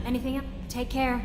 Anything else? Take care.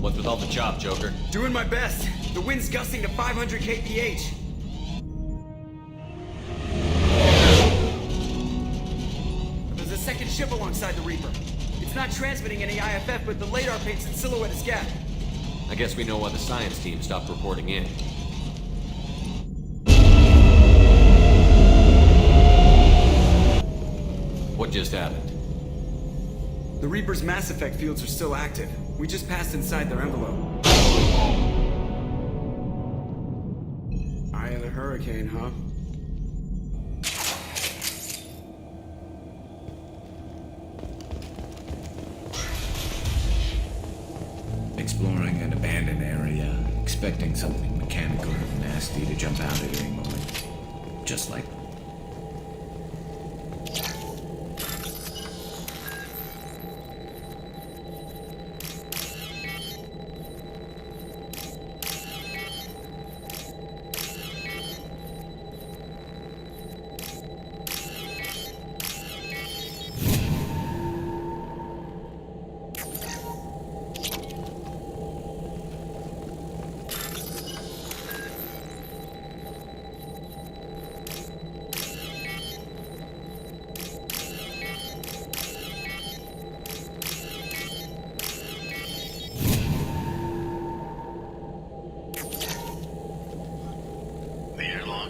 What's with all the chop, Joker? Doing my best. The wind's gusting to 500 kph. There's a second ship alongside the Reaper. It's not transmitting any IFF, but the radar paints its silhouette as gap. I guess we know why the science team stopped reporting in. What just happened? The Reaper's mass effect fields are still active. We just passed inside their envelope. Eye of the hurricane, huh? Exploring an abandoned area, expecting something mechanical and nasty to jump out at any moment. Just like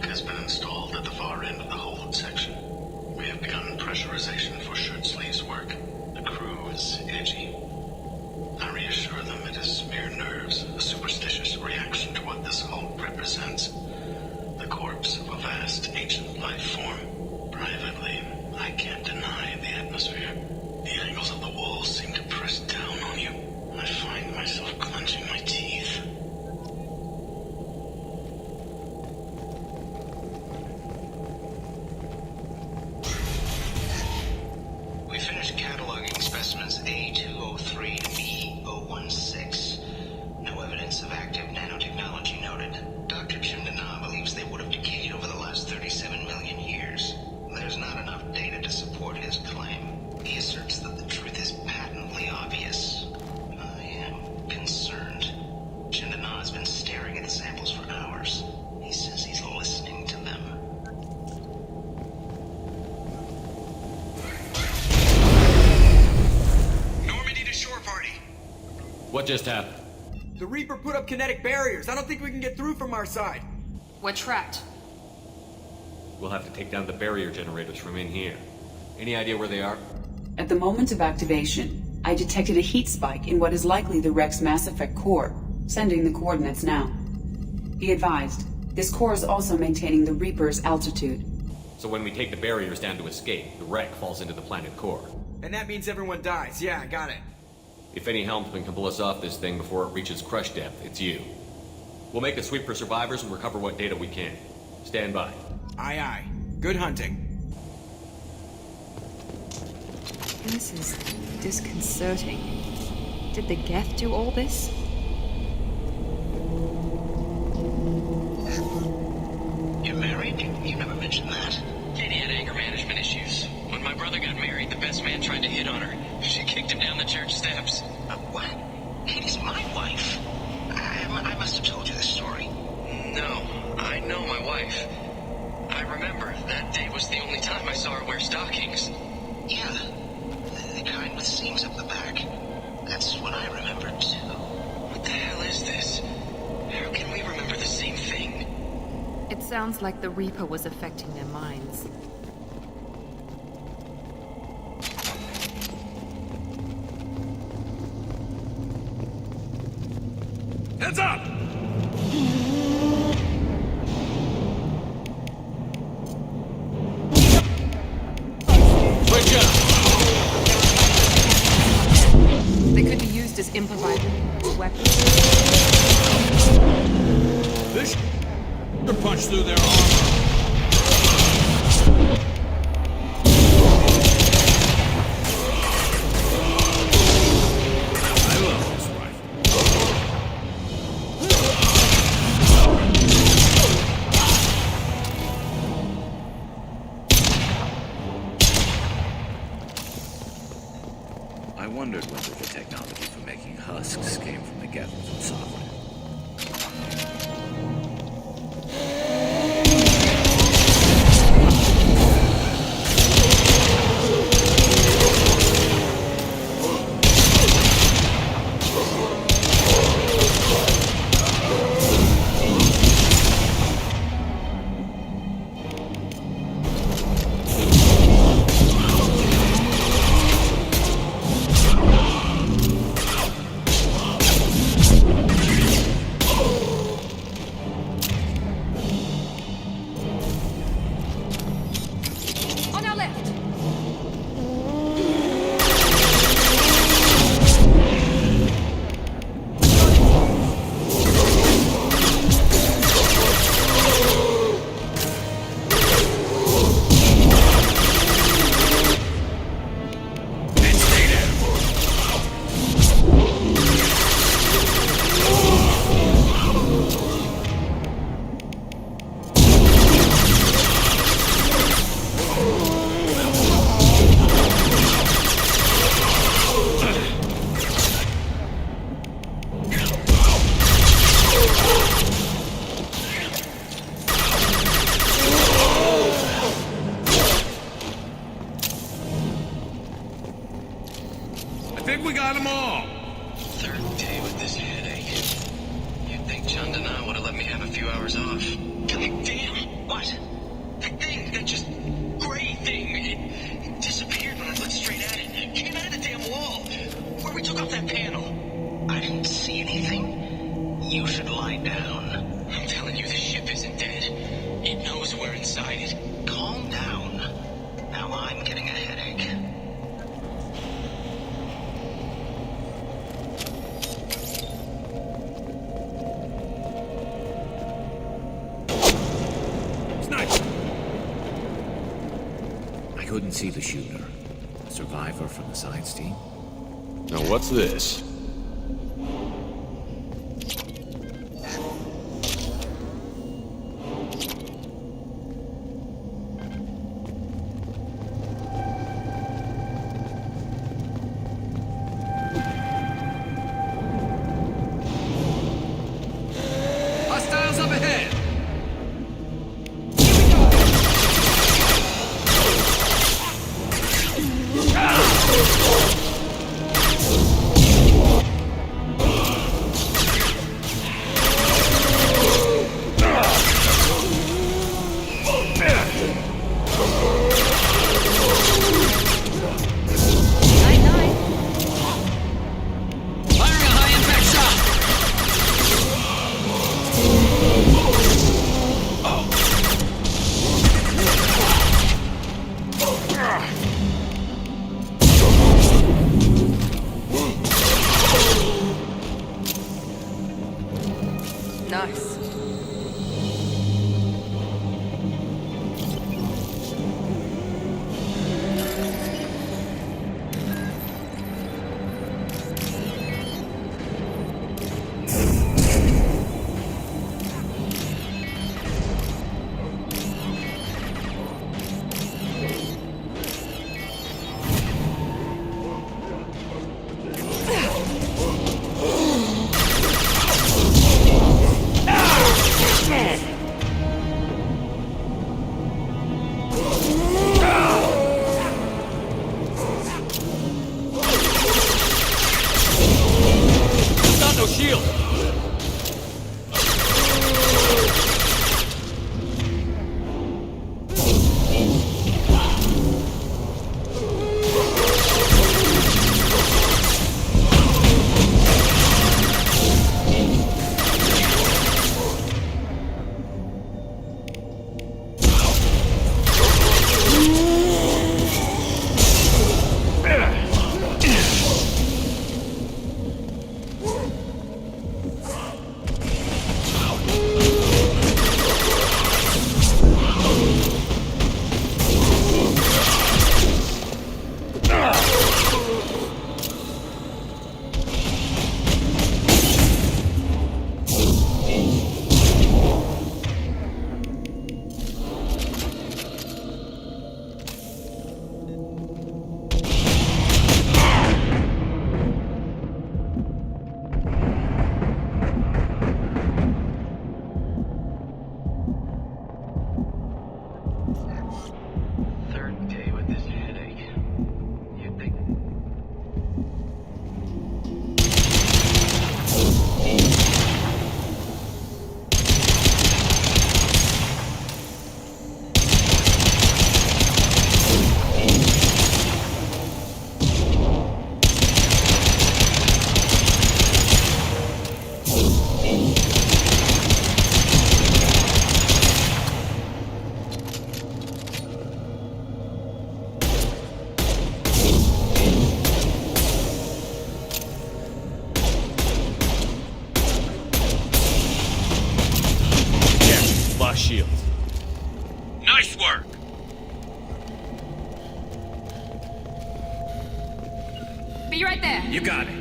lock has been installed at the far end of the hold section. We have begun pressurization for shirt sleeves work. The crew is edgy. I reassure them it is mere nerves, a superstitious reaction to what this hold represents. The corpse of a vast ancient life form. Privately, I can't deny the atmosphere. The angles of the walls seem to press down on you. I find myself clenching my teeth. We finished cataloging specimens A203 to B016. No evidence of active nanotechnology noted. Dr. Chimdana believes they would have decayed over the last 37 million years. There's not enough data to support his claim. He asserts that the truth is patently obvious. I am concerned. Chimdana has been staring at the samples for hours. He says he's listening to them. Normandy to shore party. What just happened? The Reaper put up kinetic barriers. I don't think we can get through from our side. We're trapped. We'll have to take down the barrier generators from in here. Any idea where they are? At the moment of activation, I detected a heat spike in what is likely the wreck's Mass Effect core, sending the coordinates now. Be advised, this core is also maintaining the Reaper's altitude. So when we take the barriers down to escape, the wreck falls into the planet core. And that means everyone dies. Yeah, I got it. If any helmsman can pull us off this thing before it reaches crush depth, it's you. We'll make a sweep for survivors and recover what data we can. Stand by. Aye, aye. Good hunting. This is disconcerting. Did the Geth do all this? You're married? You never mentioned that. Katie had anger management issues. When my brother got married, the best man tried to hit on her. She kicked him down the church steps. What? Katie's my wife. I must have told you this story. No, I know my wife. I remember that day was the only time I saw her wear stockings. Yeah. The kind with seams up the back. That's what I remember, too. What the hell is this? How can we remember the same thing? It sounds like the Reaper was affecting their minds. Heads up! Switch up! They could be used as improvised weapons. This could punch through their armor. I love this rifle. I wondered whether the technology for making husks came from the Geth's software. On our left! I think we got them all. Third day with this headache. You'd think Chandana would have let me have a few hours off. God damn! What? That thing, that just gray thing, it disappeared when I looked straight at it. It came out of the damn wall, where we took off that panel. I didn't see anything. You should lie down. I'm telling you, the ship isn't dead. It knows we're inside it. Calm down. Now I'm getting a headache. I couldn't see the shooter. A survivor from the science team. Now what's this? Hostiles up ahead! Nice. Got no shield! Third day with this headache. You'd think... Lost shield. Nice work! Be right there. You got it.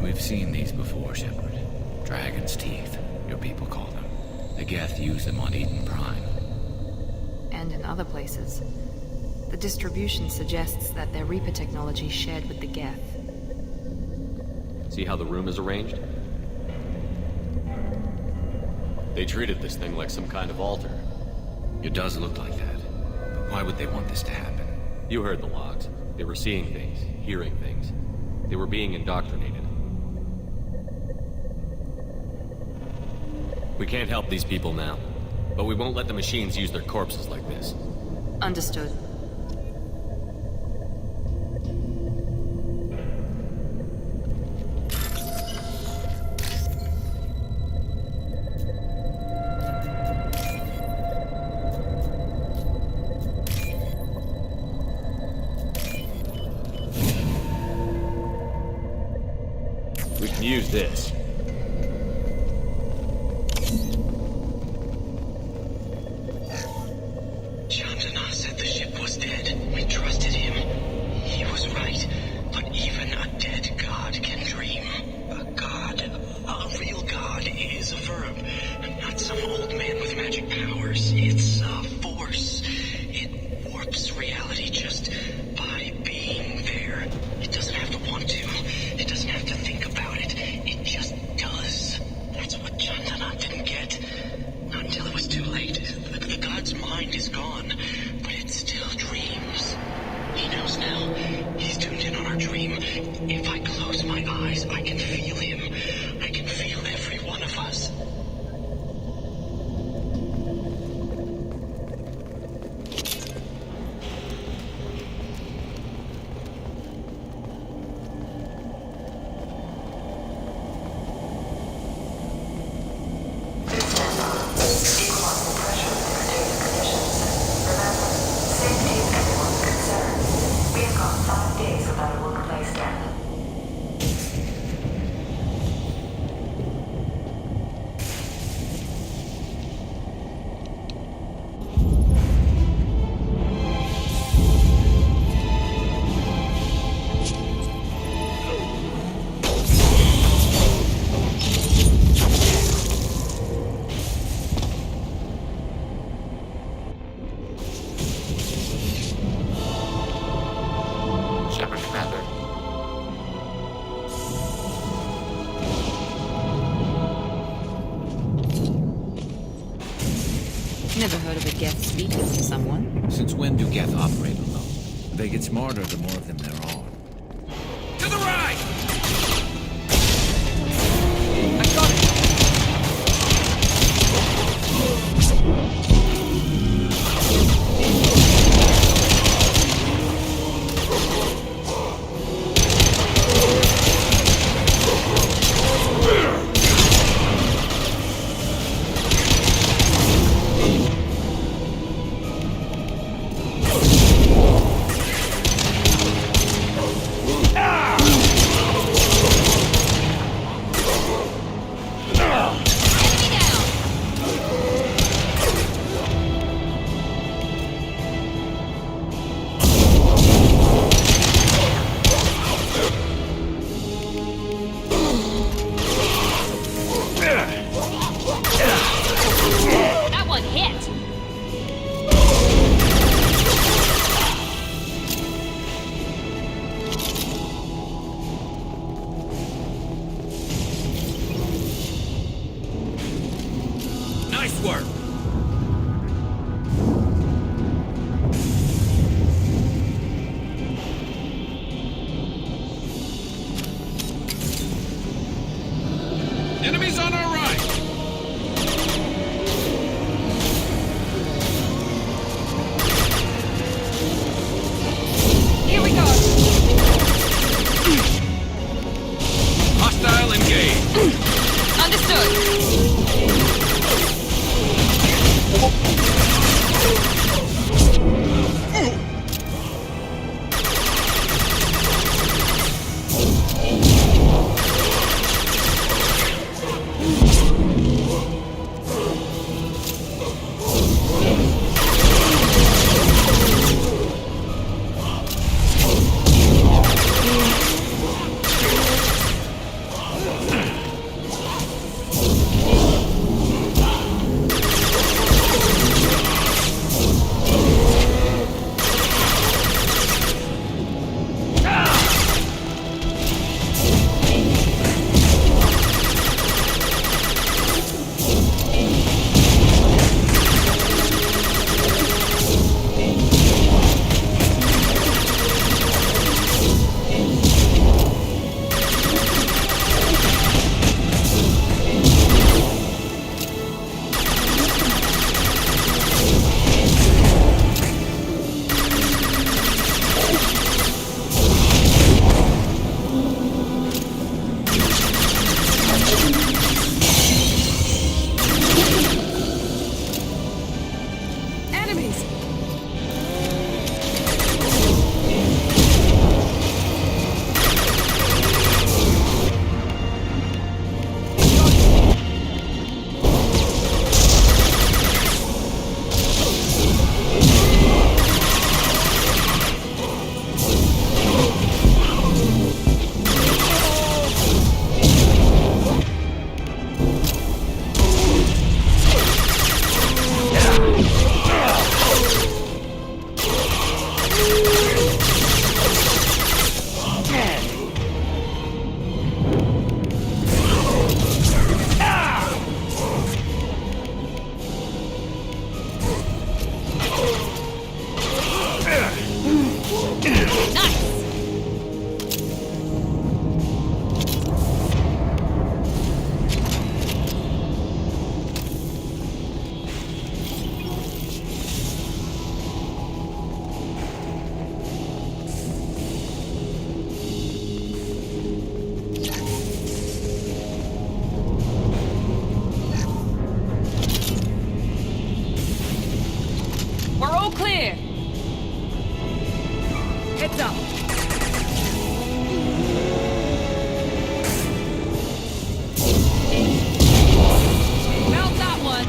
We've seen these before, Shepard. Dragon's teeth, your people call them. The Geth used them on Eden Prime. And in other places. The distribution suggests that their Reaper technology shared with the Geth. See how the room is arranged? They treated this thing like some kind of altar. It does look like that. But why would they want this to happen? You heard the logs. They were seeing things, hearing things. They were being indoctrinated. We can't help these people now, but we won't let the machines use their corpses like this. Understood. We can use this. Chandana said the ship was dead. We trusted him. He was right. But even a dead god can dream. A god, a real god, is a verb. Not some old man with magic powers. It's a force. It warps reality just by being there. It doesn't have to want to. It doesn't have to think about it. It just does. That's what Chandana didn't get. Not until it was too late. The god's mind is gone, but it still dreams. He knows now. He's tuned in on our dream. If I close my eyes, I can feel him. I can feel every one of us. Never heard of a Geth speaking to someone. Since when do Geth operate alone? They get smarter the more of them there are. To the right! I got it! All clear. Heads up. Mount that one.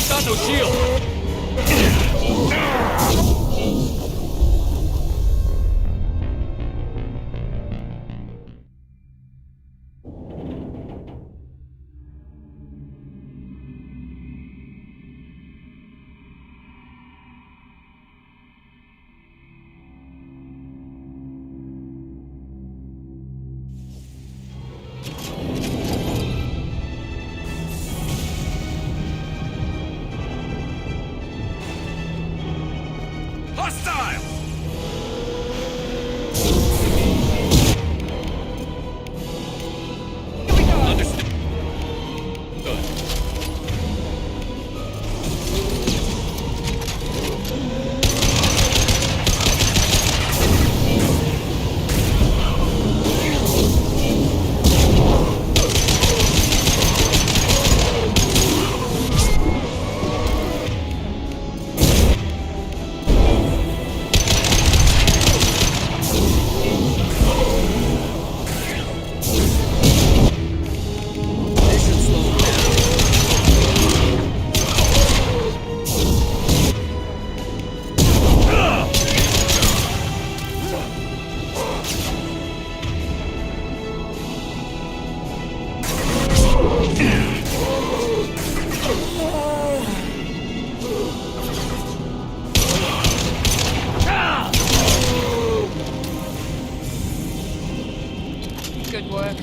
Got no shield! Hostile! Understood. Good. Good work.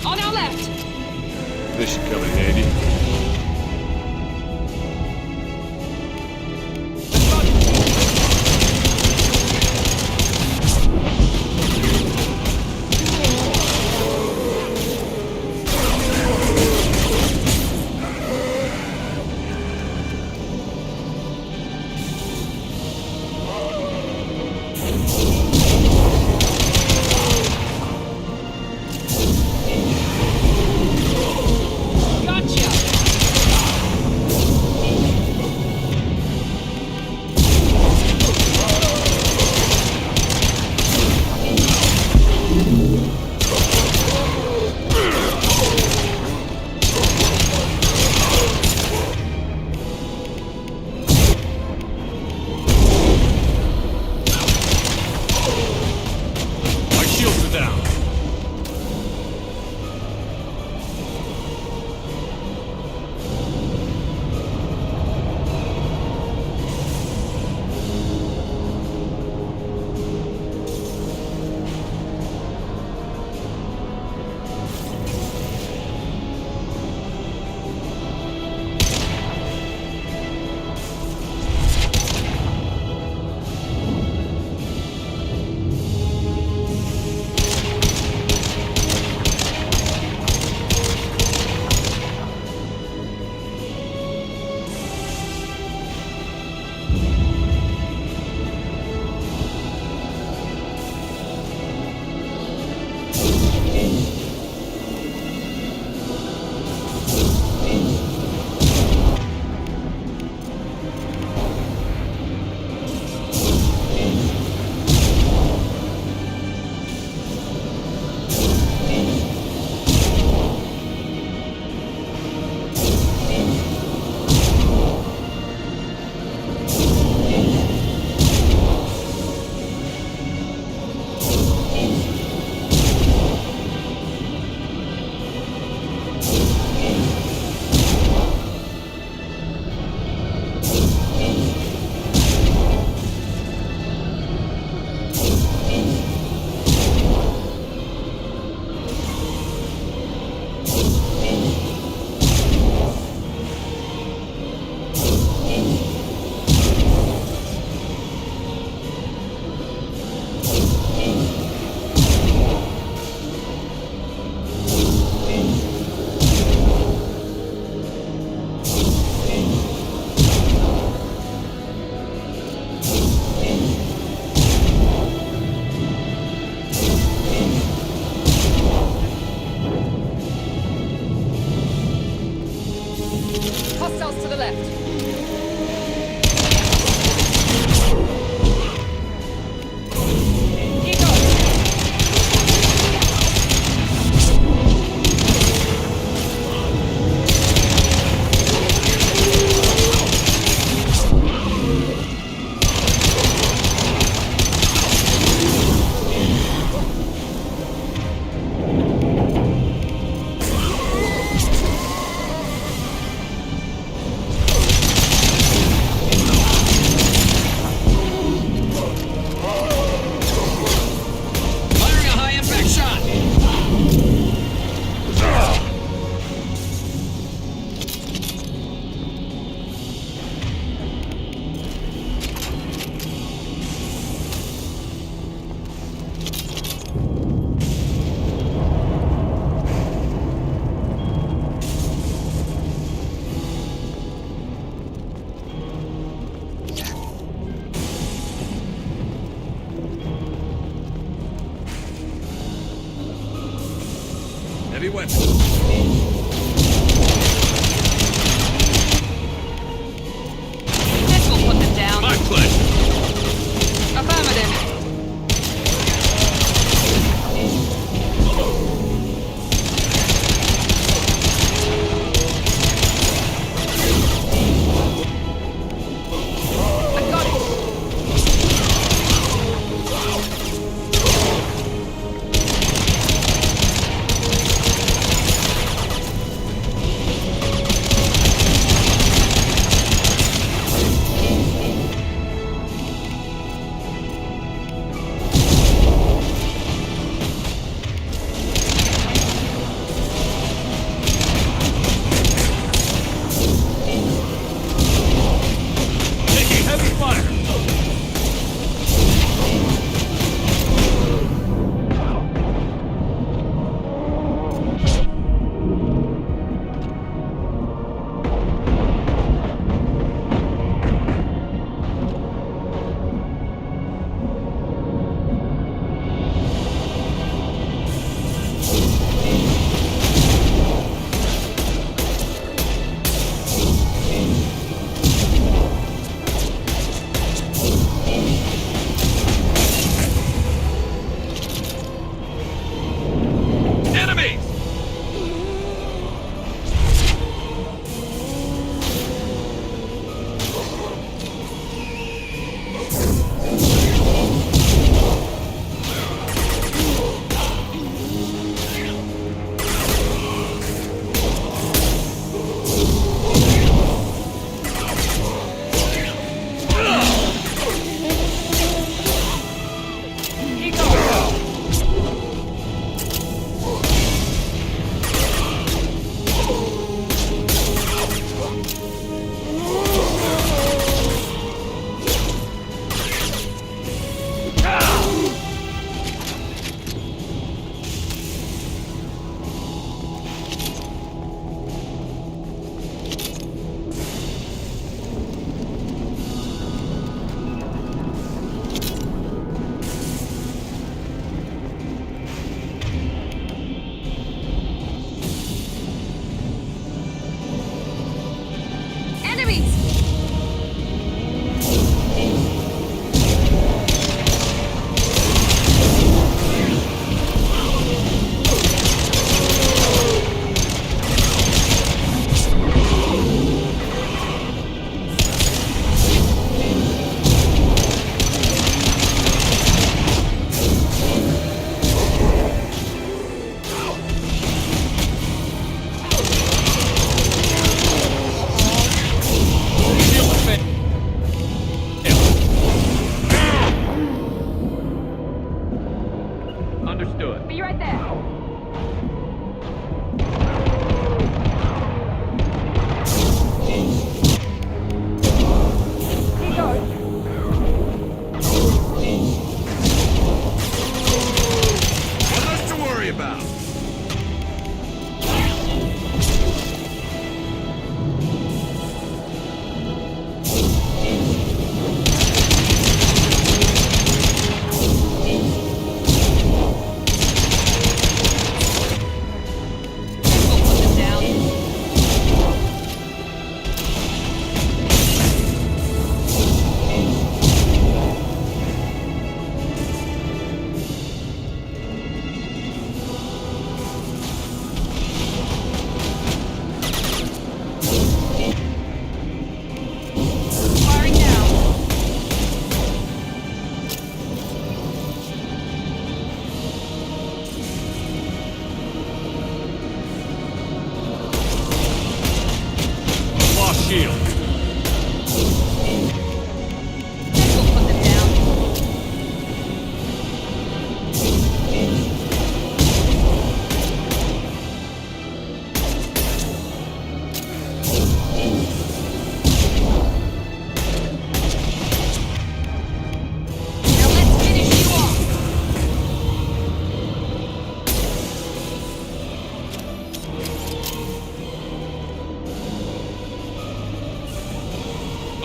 On our left. This should come in handy. Got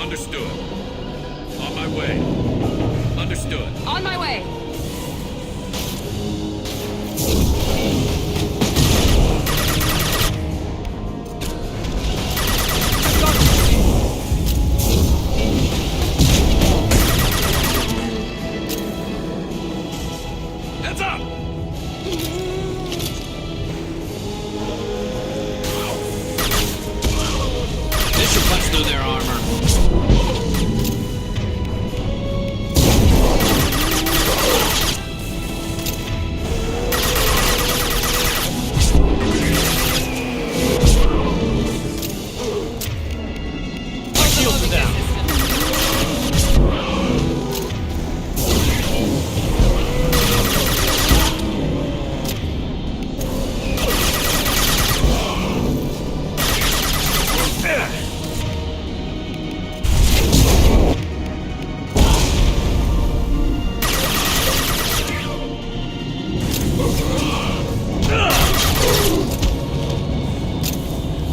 Understood. On my way. Understood. On my way! Heads up! This should punch through their armor. My shields are down.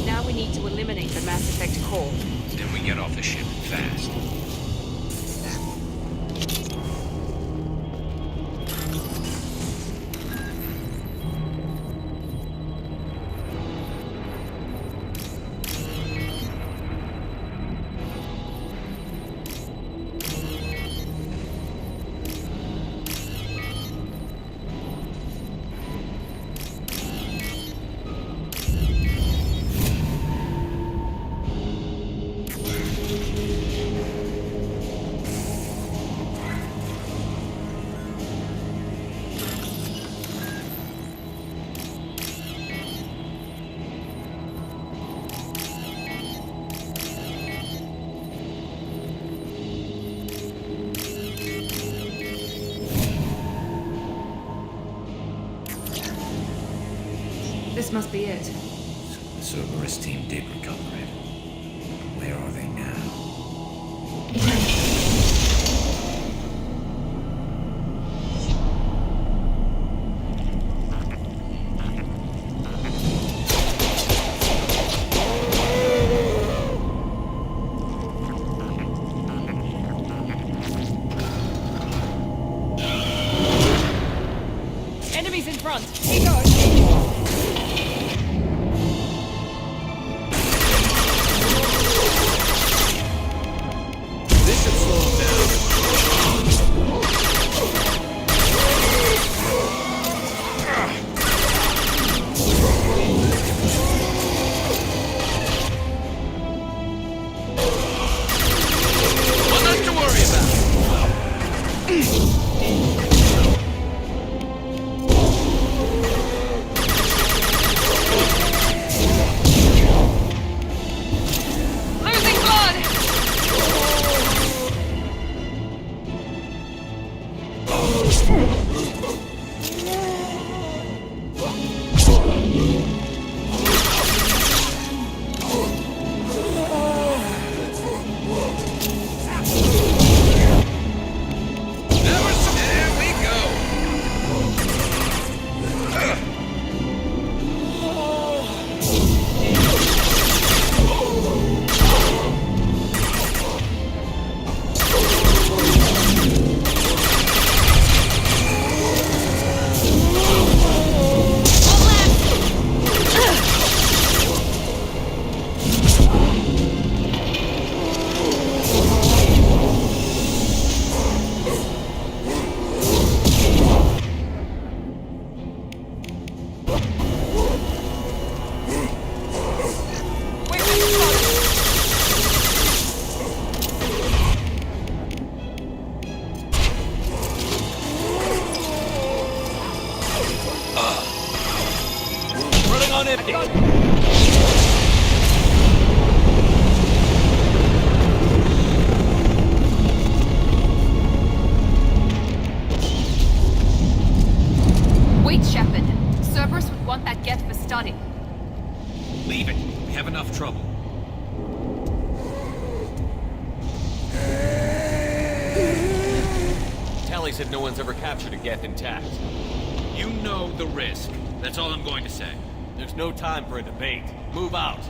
Now we need to eliminate the Mass Effect core. Then we get off the ship fast. This must be it. The Cerberus team did recover it. Where are they now? Enemies in front! Keep going! This should slow them down. One less to worry about. Losing blood! There we go. Running on empty. Wait, Shepard. Cerberus would want that Geth for study. Leave it. We have enough trouble. Tali said no one's ever captured a Geth intact. You know the risk. That's all I'm going to say. There's no time for a debate. Move out.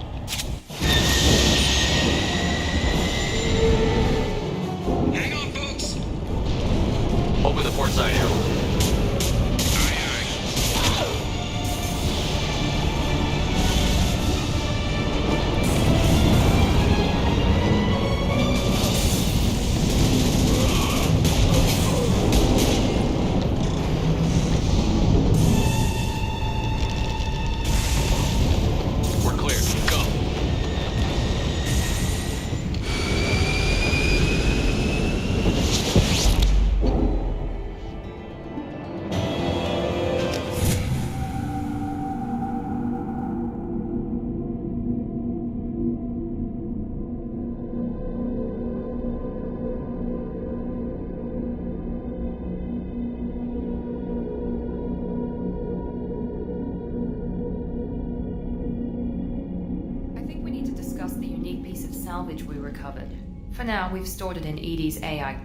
salvage we recovered. For now, we've stored it in Edie's AI.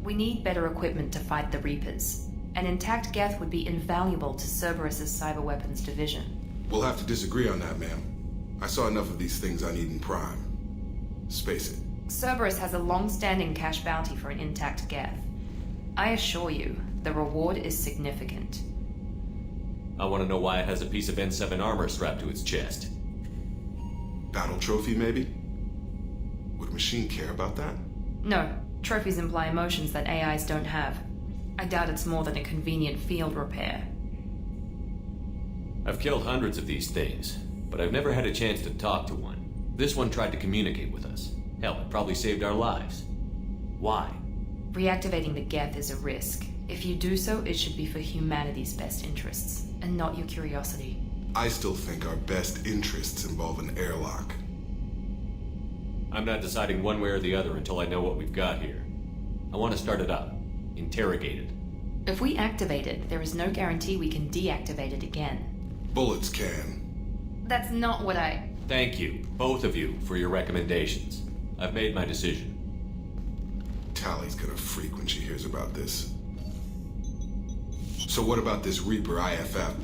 We need better equipment to fight the Reapers. An intact Geth would be invaluable to Cerberus's cyber weapons division. We'll have to disagree on that, ma'am. I saw enough of these things on Eden Prime. Space it. Cerberus has a long-standing cash bounty for an intact Geth. I assure you, the reward is significant. I want to know why it has a piece of N7 armor strapped to its chest. Battle trophy, maybe? Would a machine care about that? No, trophies imply emotions that AIs don't have. I doubt it's more than a convenient field repair. I've killed hundreds of these things, but I've never had a chance to talk to one. This one tried to communicate with us. Hell, it probably saved our lives. Why? Reactivating the Geth is a risk. If you do so, it should be for humanity's best interests, and not your curiosity. I still think our best interests involve an airlock. I'm not deciding one way or the other until I know what we've got here. I want to start it up. Interrogate it. If we activate it, there is no guarantee we can deactivate it again. Bullets can. That's not what I... Thank you, both of you, for your recommendations. I've made my decision. Tali's gonna freak when she hears about this. So what about this Reaper IFF?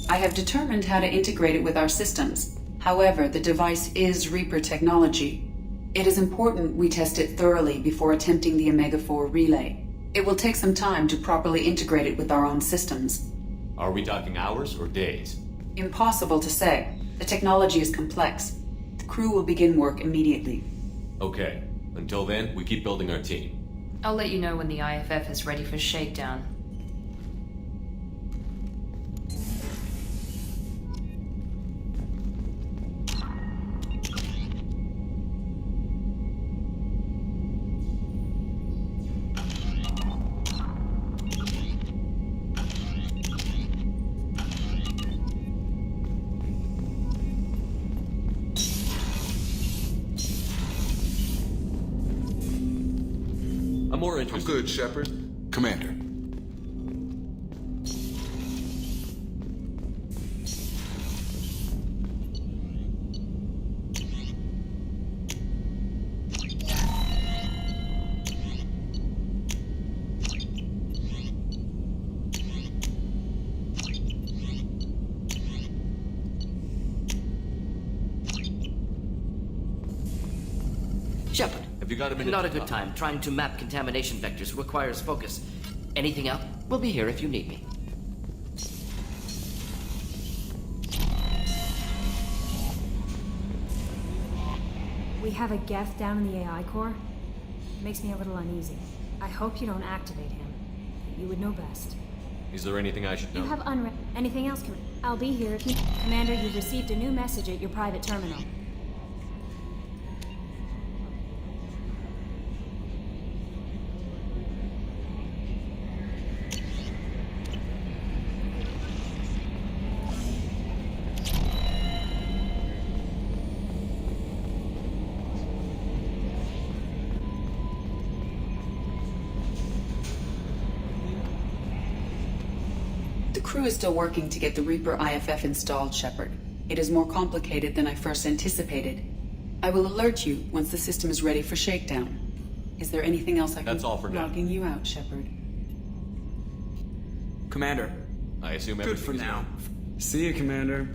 I have determined how to integrate it with our systems. However, the device is Reaper technology. It is important we test it thoroughly before attempting the Omega-4 relay. It will take some time to properly integrate it with our own systems. Are we talking hours or days? Impossible to say. The technology is complex. The crew will begin work immediately. Okay. Until then, we keep building our team. I'll let you know when the IFF is ready for shakedown. I'm good, Shepard. Commander. Shepard. Have you got a minute? Not to a good talk? time. Trying to map contamination vectors requires focus. Anything else? We'll be here if you need me. We have a Geth down in the AI core. Makes me a little uneasy. I hope you don't activate him. You would know best. Is there anything I should know? You have unread. Anything else, I'll be here if you... Commander, you've received a new message at your private terminal. The crew is still working to get the Reaper IFF installed, Shepard. It is more complicated than I first anticipated. I will alert you once the system is ready for shakedown. Is there anything else I can... That's all for now. Logging you out, Shepard. Commander. I assume Good everything for is now. See you, Commander.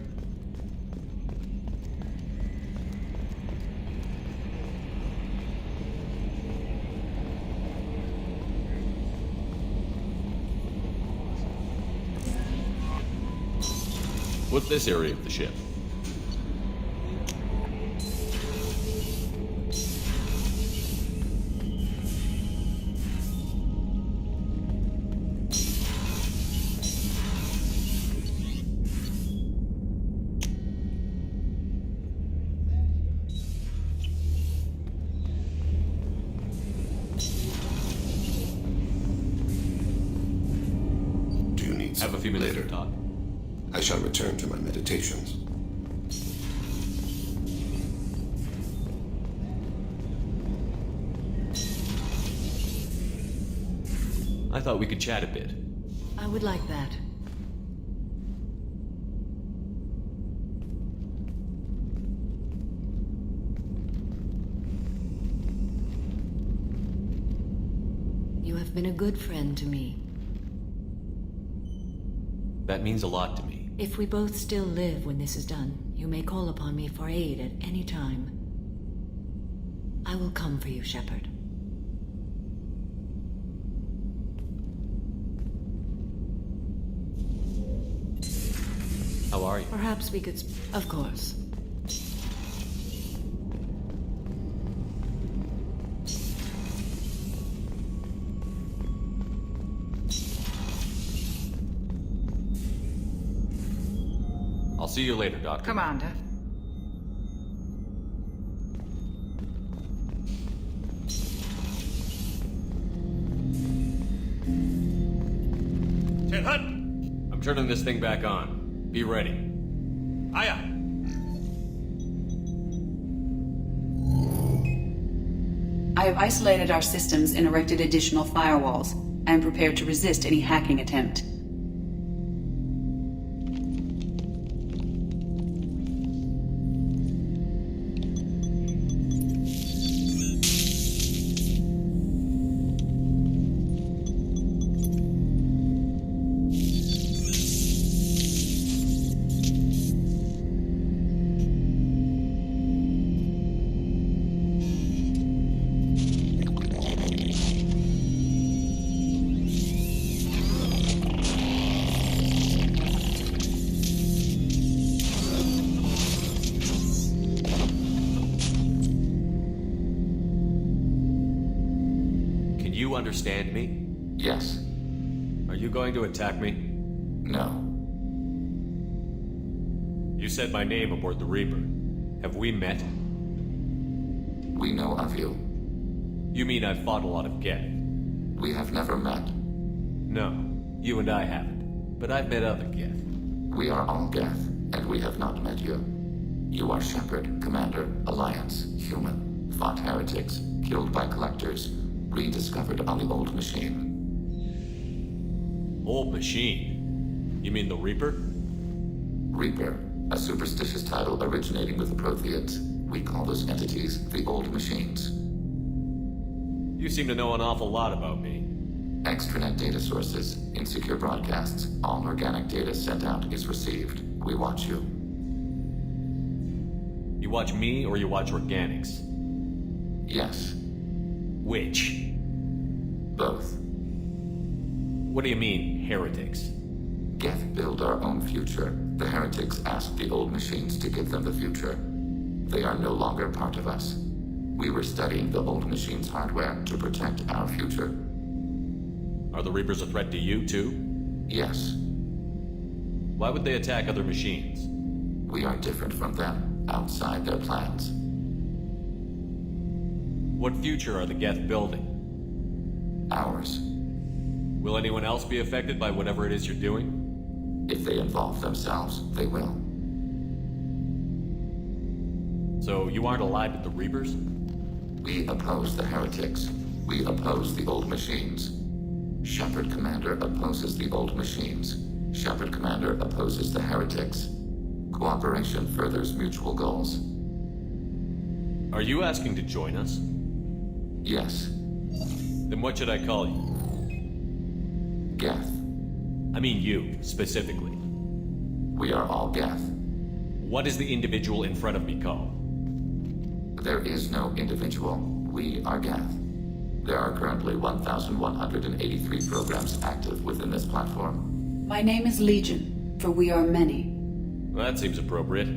What's this area of the ship? Do you need Have a few minutes later? to talk. I shall return to my meditations. I thought we could chat a bit. I would like that. You have been a good friend to me. That means a lot to me. If we both still live when this is done, you may call upon me for aid at any time. I will come for you, Shepard. How are you? Perhaps we could... Of course. I'll see you later, Doctor. Commander. I'm turning this thing back on. Be ready. Aye, aye. I have isolated our systems and erected additional firewalls. I am prepared to resist any hacking attempt. You understand me? Yes. Are you going to attack me? No. You said my name aboard the Reaper. Have we met? We know of you. You mean I've fought a lot of Geth? We have never met. No, you and I haven't. But I've met other Geth. We are all Geth, and we have not met you. You are Shepard, Commander, Alliance, human, fought heretics, killed by collectors, rediscovered on the old machine. Old machine? You mean the Reaper? Reaper, a superstitious title originating with the Protheans. We call those entities the old machines. You seem to know an awful lot about me. Extranet data sources, insecure broadcasts, all organic data sent out is received. We watch you. You watch me or you watch organics? Yes. Which? Both. What do you mean, heretics? Geth build our own future. The heretics asked the old machines to give them the future. They are no longer part of us. We were studying the old machines' hardware to protect our future. Are the Reapers a threat to you, too? Yes. Why would they attack other machines? We are different from them, outside their plans. What future are the Geth building? Ours. Will anyone else be affected by whatever it is you're doing? If they involve themselves, they will. So you aren't allied with the Reapers? We oppose the heretics. We oppose the old machines. Shepard Commander opposes the old machines. Shepard Commander opposes the heretics. Cooperation furthers mutual goals. Are you asking to join us? Yes. Then what should I call you? Geth. I mean you, specifically. We are all Geth. What is the individual in front of me called? There is no individual. We are Geth. There are currently 1,183 programs active within this platform. My name is Legion, for we are many. Well, that seems appropriate.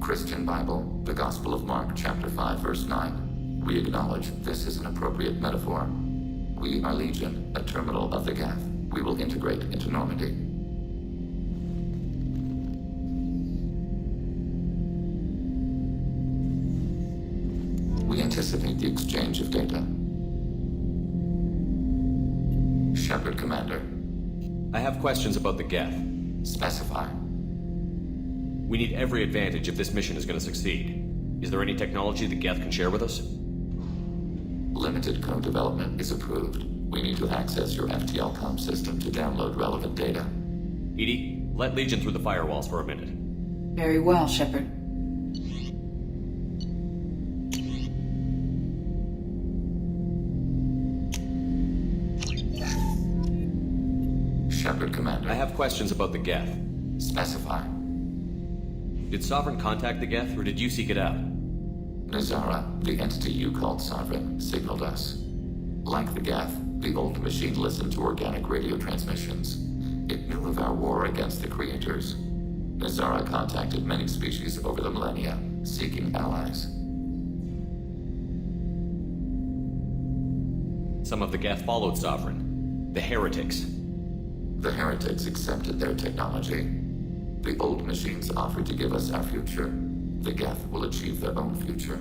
Christian Bible, the Gospel of Mark, chapter 5, verse 9. We acknowledge this is an appropriate metaphor. We are Legion, a terminal of the Geth. We will integrate into Normandy. We anticipate the exchange of data. Shepard Commander. I have questions about the Geth. Specify. We need every advantage if this mission is going to succeed. Is there any technology the Geth can share with us? Limited code development is approved. We need to access your FTL-COM system to download relevant data. EDI, let Legion through the firewalls for a minute. Very well, Shepard. Shepard, Commander. I have questions about the Geth. Specify. Did Sovereign contact the Geth, or did you seek it out? Nazara, the entity you called Sovereign, signaled us. Like the Geth, the old machine listened to organic radio transmissions. It knew of our war against the creators. Nazara contacted many species over the millennia, seeking allies. Some of the Geth followed Sovereign. The heretics. The heretics accepted their technology. The old machines offered to give us our future. The Geth will achieve their own future.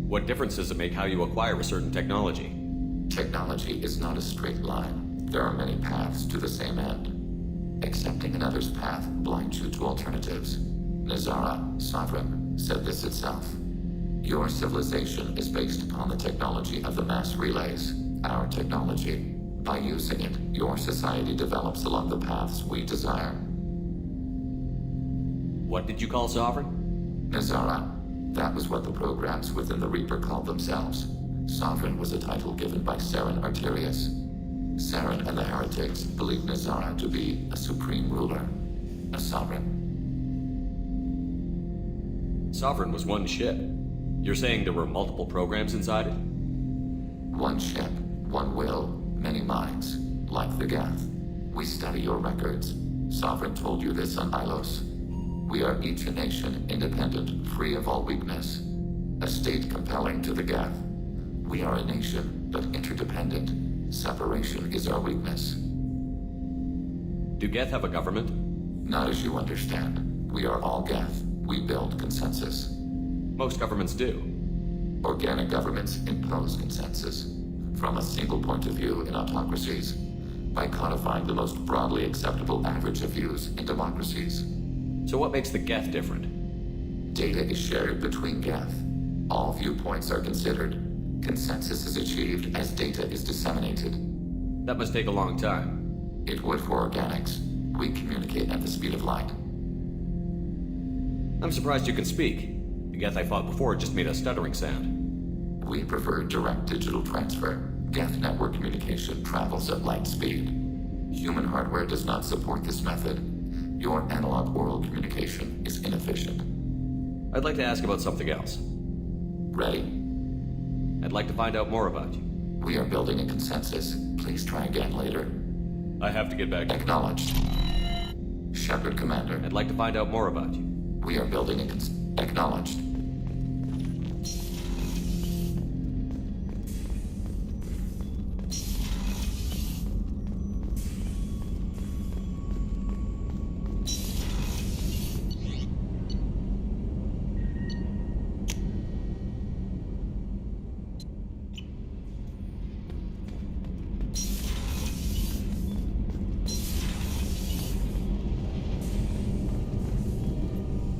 What difference does it make how you acquire a certain technology? Technology is not a straight line. There are many paths to the same end. Accepting another's path blinds you to alternatives. Nazara, Sovereign, said this itself. Your civilization is based upon the technology of the mass relays, our technology. By using it, your society develops along the paths we desire. What did you call Sovereign? Nazara. That was what the programs within the Reaper called themselves. Sovereign was a title given by Saren Arterius. Saren and the heretics believed Nazara to be a supreme ruler, a sovereign. Sovereign was one ship. You're saying there were multiple programs inside it? One ship, one will, many minds, like the Geth. We study your records. Sovereign told you this on Ilos. We are each a nation, independent, free of all weakness. A state compelling to the Geth. We are a nation, but interdependent. Separation is our weakness. Do Geth have a government? Not as you understand. We are all Geth. We build consensus. Most governments do. Organic governments impose consensus. From a single point of view in autocracies. By codifying the most broadly acceptable average of views in democracies. So what makes the Geth different? Data is shared between Geth. All viewpoints are considered. Consensus is achieved as data is disseminated. That must take a long time. It would for organics. We communicate at the speed of light. I'm surprised you can speak. The Geth I fought before just made a stuttering sound. We prefer direct digital transfer. Geth network communication travels at light speed. Human hardware does not support this method. Your analog oral communication is inefficient. I'd like to ask about something else. Ready? I'd like to find out more about you. We are building a consensus. Please try again later. I have to get back. Acknowledged. Shepard, Commander. I'd like to find out more about you. We are building a Acknowledged.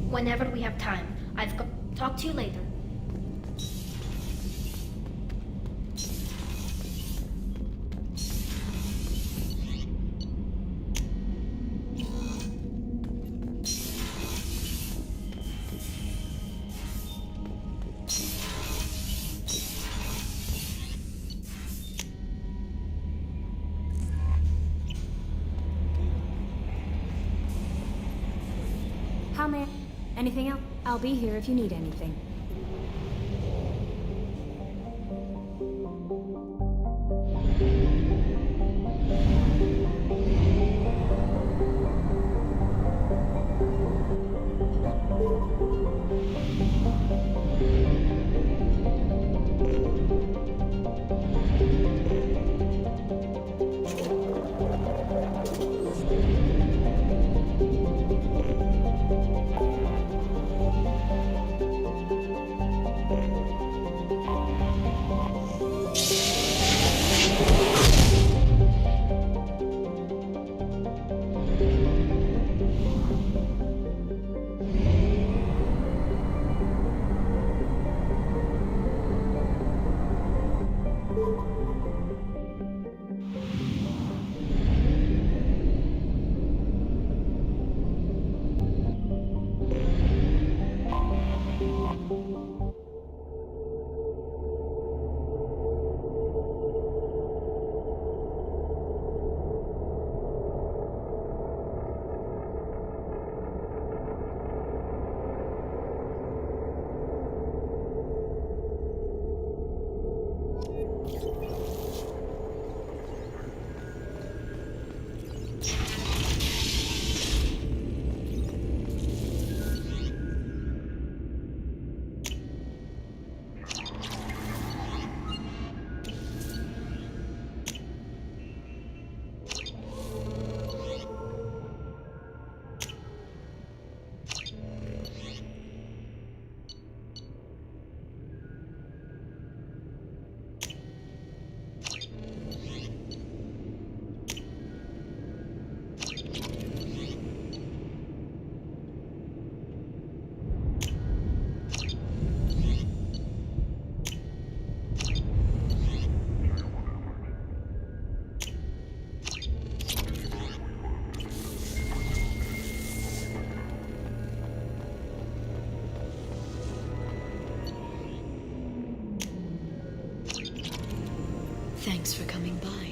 Whenever we have time. I've got... Talk to you later. How may I... Anything else? I'll be here if you need anything. Thanks for coming by.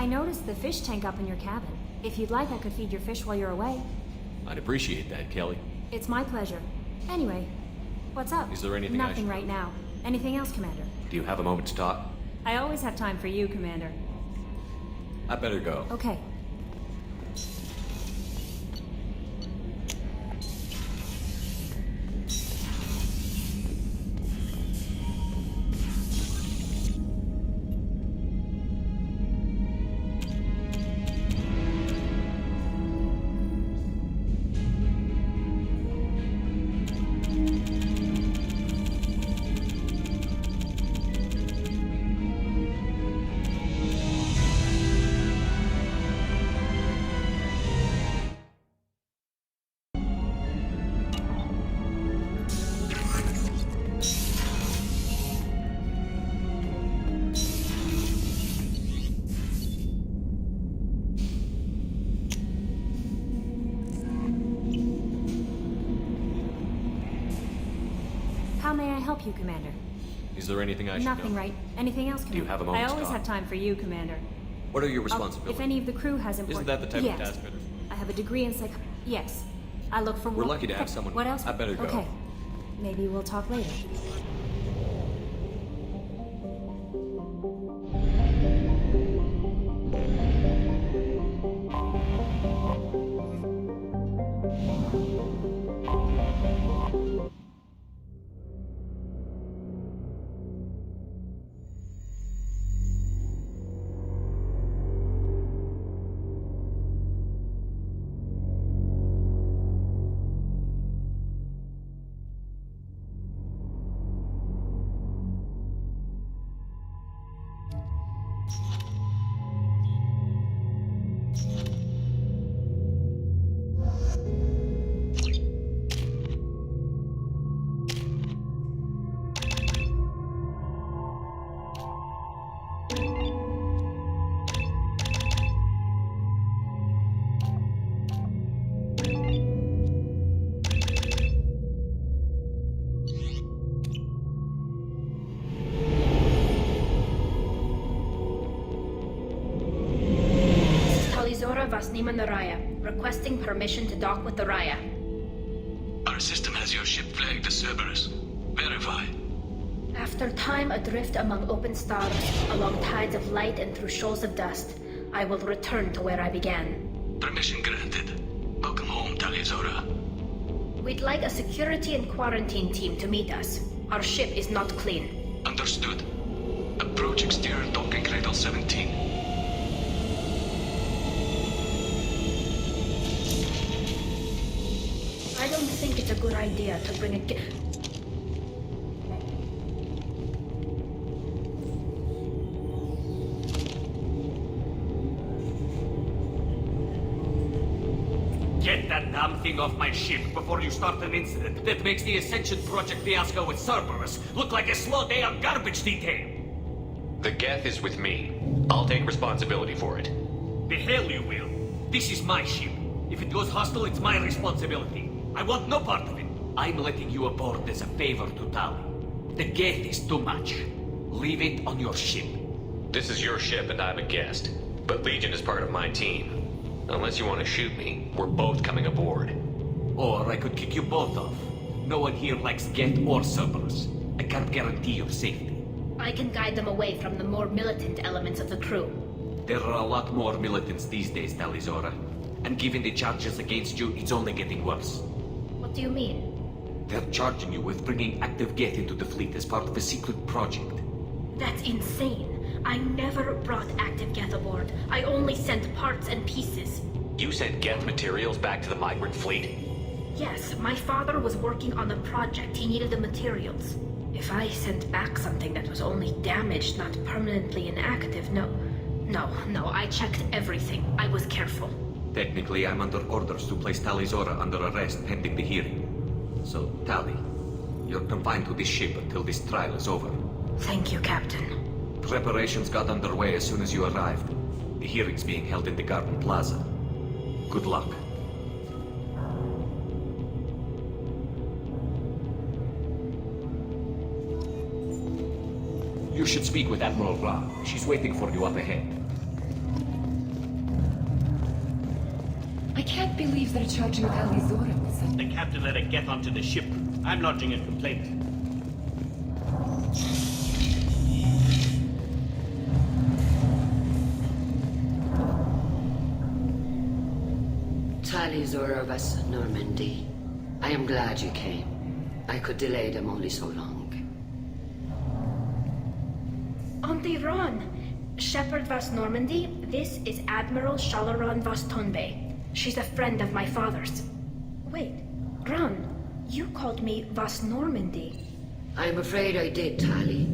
I noticed the fish tank up in your cabin. If you'd like, I could feed your fish while you're away. I'd appreciate that, Kelly. It's my pleasure. Anyway, what's up? Is there anything Nothing right now. Anything else, Commander? Do you have a moment to talk? I always have time for you, Commander. I better go. Okay. How may I help you, Commander? Is there anything I should know? Nothing, right? Anything else, Commander? Do you have a moment I to always talk? have time for you, Commander. What are your responsibilities? If any of the crew has important... Isn't that the type yes. of task better? I have a degree in Yes. I look for... We're lucky to have someone... What else? I better go. Okay. Maybe we'll talk later. Vasnima Naraya, requesting permission to dock with the Raya. Our system has your ship flagged as Cerberus. Verify. After time adrift among open stars, along tides of light and through shoals of dust, I will return to where I began. Permission granted. Welcome home, Tali Zora. We'd like a security and quarantine team to meet us. Our ship is not clean. Understood. Approach exterior docking cradle 17. I don't think it's a good idea to bring a Get that damn thing off my ship before you start an incident that makes the Ascension Project fiasco with Cerberus look like a slow day on garbage detail. The Geth is with me. I'll take responsibility for it. The hell you will. This is my ship. If it goes hostile, it's my responsibility. I want no part of it. I'm letting you aboard as a favor to Tali. The Geth is too much. Leave it on your ship. This is your ship and I'm a guest. But Legion is part of my team. Unless you want to shoot me, we're both coming aboard. Or I could kick you both off. No one here likes Geth or Cerberus. I can't guarantee your safety. I can guide them away from the more militant elements of the crew. There are a lot more militants these days, Tali Zora. And given the charges against you, it's only getting worse. What do you mean? They're charging you with bringing active Geth into the fleet as part of a secret project. That's insane. I never brought active Geth aboard. I only sent parts and pieces. You sent Geth materials back to the migrant fleet? Yes, my father was working on a project. He needed the materials. If I sent back something that was only damaged, not permanently inactive, no, I checked everything. I was careful. Technically, I'm under orders to place Tali Zora under arrest pending the hearing. So, Tali, you're confined to this ship until this trial is over. Thank you, Captain. Preparations got underway as soon as you arrived. The hearing's being held in the Garden Plaza. Good luck. You should speak with Admiral Ra. She's waiting for you up ahead. I can't believe they're charging Tali Zora with something. The captain let it get onto the ship. I'm lodging a complaint. Tali Zora of us, Normandy. I am glad you came. I could delay them only so long. Auntie Ron! Shepard Vas Normandy, this is Admiral Shalaron Vas Tonbe. She's a friend of my father's. Wait, Ron, you called me Vas Normandy. I'm afraid I did, Tali.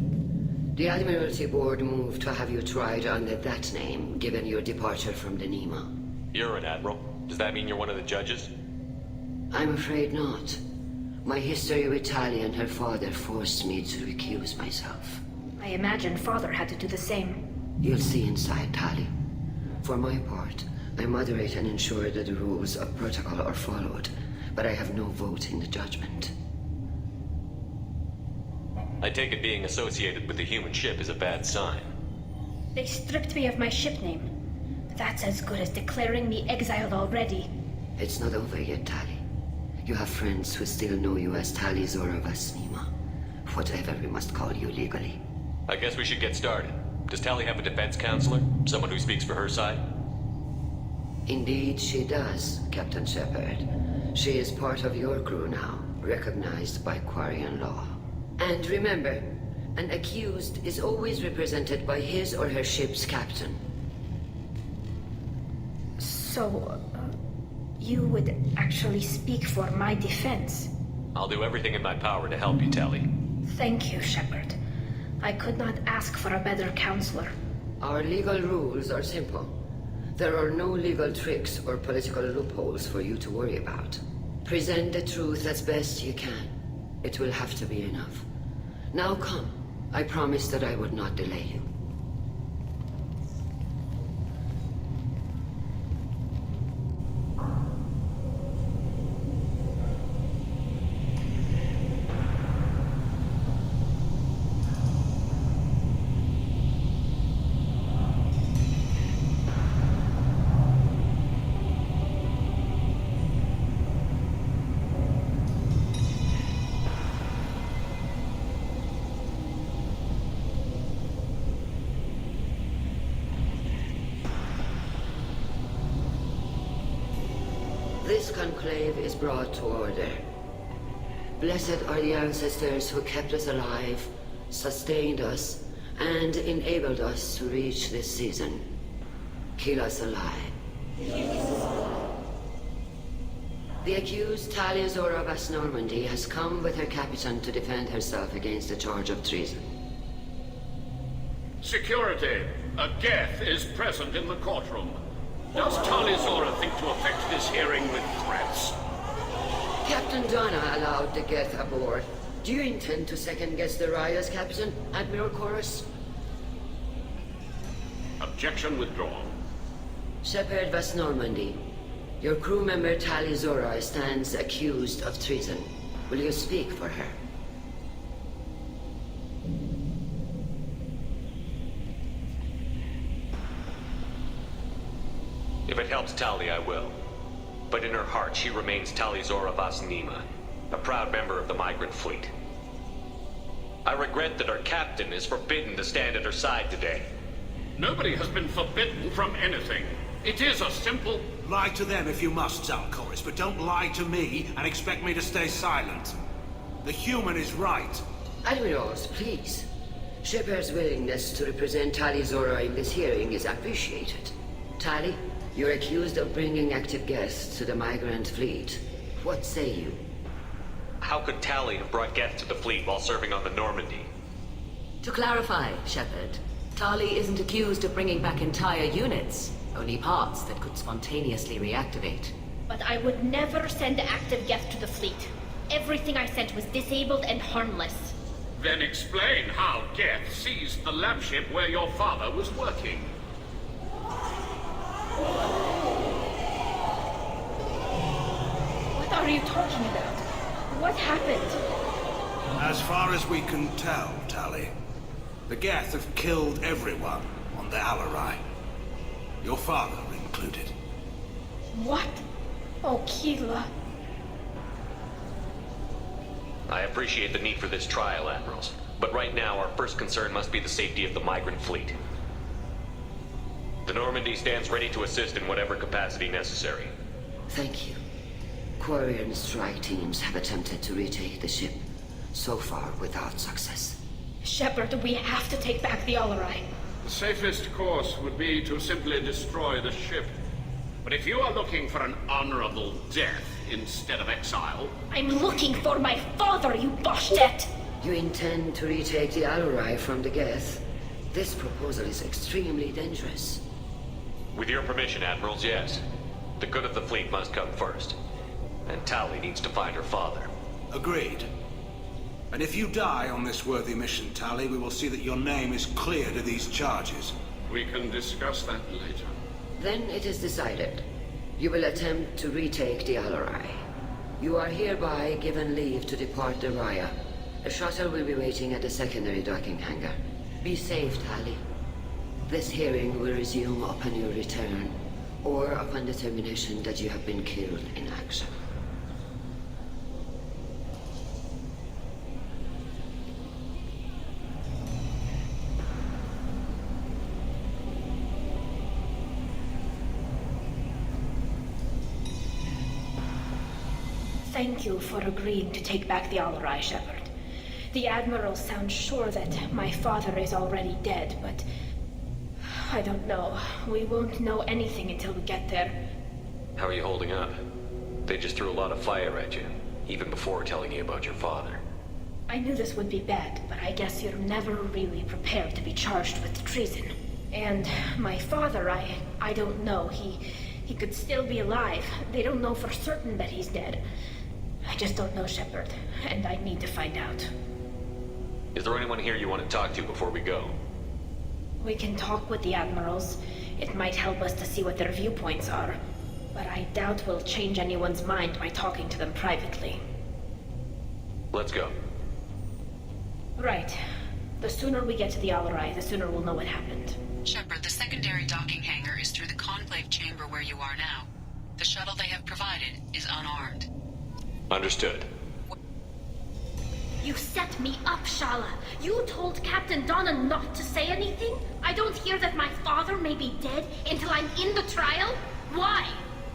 The Admiralty Board moved to have you tried under that name, given your departure from the Nima. You're an admiral. Does that mean you're one of the judges? I'm afraid not. My history with Tali and her father forced me to recuse myself. I imagine father had to do the same. You'll see inside, Tali. For my part, I moderate and ensure that the rules of protocol are followed, but I have no vote in the judgment. I take it being associated with the human ship is a bad sign. They stripped me of my ship name. That's as good as declaring me exiled already. It's not over yet, Tali. You have friends who still know you as Tali Zora Vasnima. Whatever we must call you legally. I guess we should get started. Does Tali have a defense counselor? Someone who speaks for her side? Indeed, she does, Captain Shepard. She is part of your crew now, recognized by Quarian law. And remember, an accused is always represented by his or her ship's captain. So, you would actually speak for my defense? I'll do everything in my power to help you, Tali. Thank you, Shepard. I could not ask for a better counselor. Our legal rules are simple. There are no legal tricks or political loopholes for you to worry about. Present the truth as best you can. It will have to be enough. Now come. I promised that I would not delay you. this conclave is brought to order. Blessed are the ancestors who kept us alive, sustained us, and enabled us to reach this season. Keep us alive. The accused Tali Zora Vas Normandy has come with her captain to defend herself against a charge of treason. Security, a Geth is present in the courtroom. Does Tali Zora think to affect this hearing with threats? Captain Donna allowed the Geth aboard. Do you intend to second-guess the Raya's captain, Admiral Chorus? Objection withdrawn. Shepard Vas Normandy, your crew member Tali Zora stands accused of treason. Will you speak for her? If it helps Tali, I will. But in her heart, she remains Tali Zora Vas Nima, a proud member of the migrant fleet. I regret that our captain is forbidden to stand at her side today. Nobody has been forbidden from anything. It is a simple... Lie to them if you must, Zalcoris, but don't lie to me and expect me to stay silent. The human is right. Admirals, please. Shepard's willingness to represent Tali Zora in this hearing is appreciated. Tali, you're accused of bringing active guests to the migrant fleet. What say you? How could Tali have brought Geth to the fleet while serving on the Normandy? To clarify, Shepard, Tali isn't accused of bringing back entire units, only parts that could spontaneously reactivate. But I would never send active Geth to the fleet. Everything I sent was disabled and harmless. Then explain how Geth seized the lab ship where your father was working. What are you talking about? What happened? As far as we can tell, Tali, the Geth have killed everyone on the Alarai. Your father included. What? Oh, Keela. I appreciate the need for this trial, Admirals. But right now, our first concern must be the safety of the migrant fleet. The Normandy stands ready to assist in whatever capacity necessary. Thank you. Quarian strike teams have attempted to retake the ship, so far without success. Shepard, we have to take back the Alarai. The safest course would be to simply destroy the ship. But if you are looking for an honorable death instead of exile... I'm looking for my father, you Boshtet! You intend to retake the Alarai from the Geth? This proposal is extremely dangerous. With your permission, Admirals, yes. The good of the fleet must come first. And Tali needs to find her father. Agreed. And if you die on this worthy mission, Tali, we will see that your name is cleared of these charges. We can discuss that later. Then it is decided. You will attempt to retake the Alarai. You are hereby given leave to depart the Raya. A shuttle will be waiting at the secondary docking hangar. Be safe, Tali. This hearing will resume upon your return, or upon determination that you have been killed in action. Thank you for agreeing to take back the Alarai, Shepard. The Admiral sounds sure that my father is already dead, but... I don't know. We won't know anything until we get there. How are you holding up? They just threw a lot of fire at you, even before telling you about your father. I knew this would be bad, but I guess you're never really prepared to be charged with treason. And my father, I don't know. He could still be alive. They don't know for certain that he's dead. I just don't know, Shepard, and I need to find out. Is there anyone here you want to talk to before we go? We can talk with the Admirals. It might help us to see what their viewpoints are. But I doubt we'll change anyone's mind by talking to them privately. Let's go. Right. The sooner we get to the Alarai, the sooner we'll know what happened. Shepard, the secondary docking hangar is through the conclave chamber where you are now. The shuttle they have provided is unarmed. Understood. You set me up, Shala. You told Captain Donna not to say anything? I don't hear that my father may be dead until I'm in the trial? Why?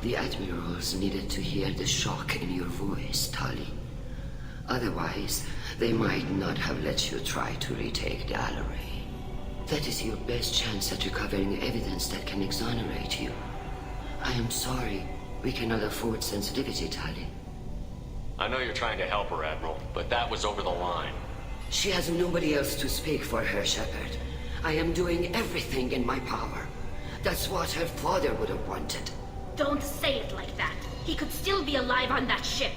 The admirals needed to hear the shock in your voice, Tali. Otherwise, they might not have let you try to retake the Alaray. That is your best chance at recovering evidence that can exonerate you. I am sorry. We cannot afford sensitivity, Tali. I know you're trying to help her, Admiral, but that was over the line. She has nobody else to speak for her, Shepard. I am doing everything in my power. That's what her father would have wanted. Don't say it like that. He could still be alive on that ship.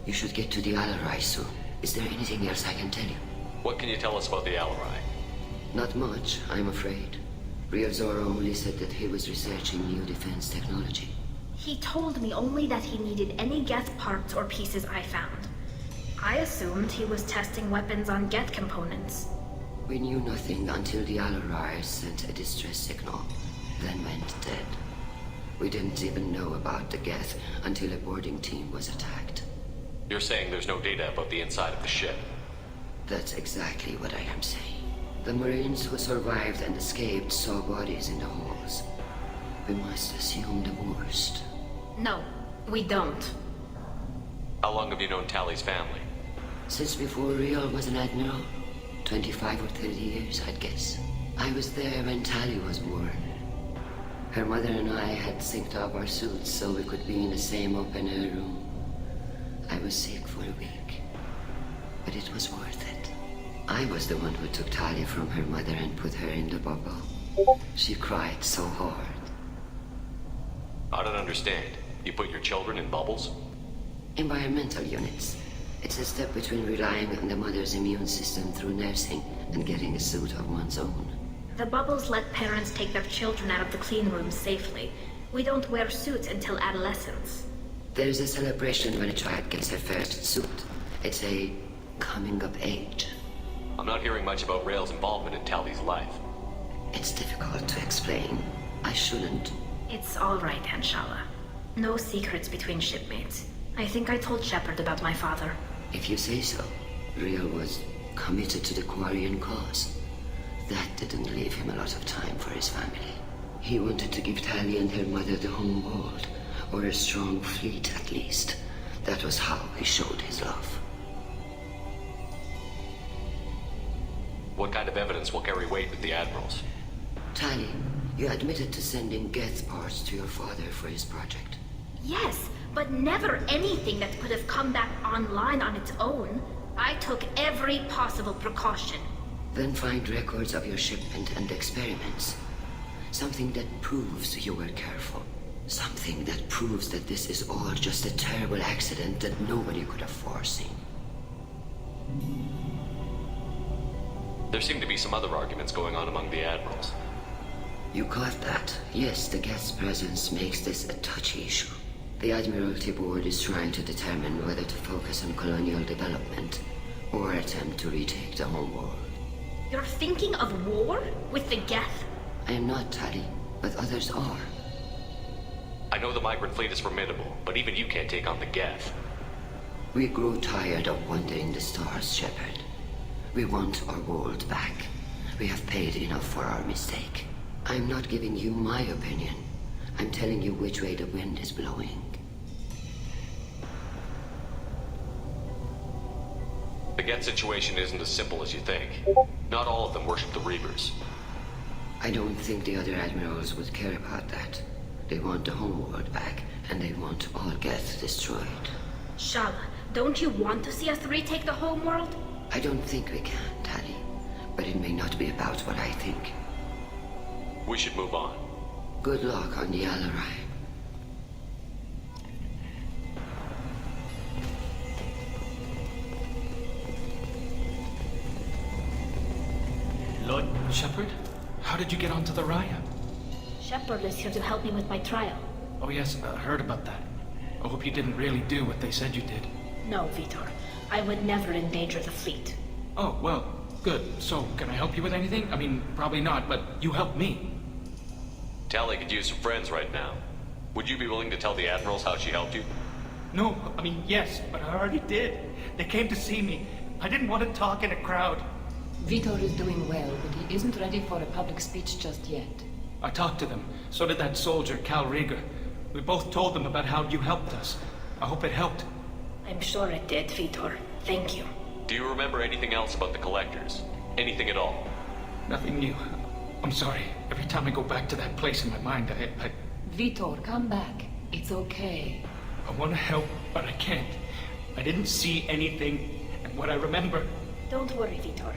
You should get to the Alarai soon. Is there anything else I can tell you? What can you tell us about the Alarai? Not much, I'm afraid. Real Zora only said that he was researching new defense technology. He told me only that he needed any Geth parts or pieces I found. I assumed he was testing weapons on Geth components. We knew nothing until the Alarai sent a distress signal, then went dead. We didn't even know about the Geth until a boarding team was attacked. You're saying there's no data about the inside of the ship? That's exactly what I am saying. The Marines who survived and escaped saw bodies in the halls. We must assume the worst. No, we don't. How long have you known Tali's family? Since before Real was an admiral. 25 or 30 years, I'd guess. I was there when Tali was born. Her mother and I had synced up our suits so we could be in the same open-air room. I was sick for a week, but it was worth it. I was the one who took Tali from her mother and put her in the bubble. She cried so hard. I don't understand. You put your children in bubbles? Environmental units. It's a step between relying on the mother's immune system through nursing and getting a suit of one's own. The bubbles let parents take their children out of the clean rooms safely. We don't wear suits until adolescence. There's a celebration when a child gets her first suit. It's a coming of age. I'm not hearing much about Rail's involvement in Tali's life. It's difficult to explain. I shouldn't. It's all right, Anshala. No secrets between shipmates. I think I told Shepard about my father. If you say so. Real was committed to the Quarian cause. That didn't leave him a lot of time for his family. He wanted to give Tali and her mother the home world, or a strong fleet at least. That was how he showed his love. What kind of evidence will carry weight with the admirals? Tali, you admitted to sending Geth parts to your father for his project. Yes, but never anything that could have come back online on its own. I took every possible precaution. Then find records of your shipment and experiments. Something that proves you were careful. Something that proves that this is all just a terrible accident that nobody could have foreseen. There seem to be some other arguments going on among the admirals. You caught that. Yes, the Geth's presence makes this a touchy issue. The Admiralty Board is trying to determine whether to focus on colonial development or attempt to retake the home world. You're thinking of war? With the Geth? I am not, Tali, but others are. I know the migrant fleet is formidable, but even you can't take on the Geth. We grow tired of wandering the stars, Shepard. We want our world back. We have paid enough for our mistake. I'm not giving you my opinion. I'm telling you which way the wind is blowing. The Geth situation isn't as simple as you think. Not all of them worship the Reapers. I don't think the other admirals would care about that. They want the homeworld back, and they want all Geth destroyed. Shala, don't you want to see us retake the homeworld? I don't think we can, Tali. But it may not be about what I think. We should move on. Good luck on the Alarai. Lord Shepard? How did you get onto the Raya? Shepard is here to help me with my trial. Oh yes, I heard about that. I hope you didn't really do what they said you did. No, Vitor. I would never endanger the fleet. Oh, well, good. So, can I help you with anything? I mean, probably not, but you helped me. Tali could use some friends right now. Would you be willing to tell the admirals how she helped you? No, I mean, yes, but I already did. They came to see me. I didn't want to talk in a crowd. Vitor is doing well, but he isn't ready for a public speech just yet. I talked to them. So did that soldier, Cal Rieger. We both told them about how you helped us. I hope it helped. I'm sure it did, Vitor. Thank you. Do you remember anything else about the Collectors? Anything at all? Nothing new. I'm sorry. Every time I go back to that place in my mind, I Vitor, come back. It's okay. want to help, but I can't. I didn't see anything, and what I remember... Don't worry, Vitor.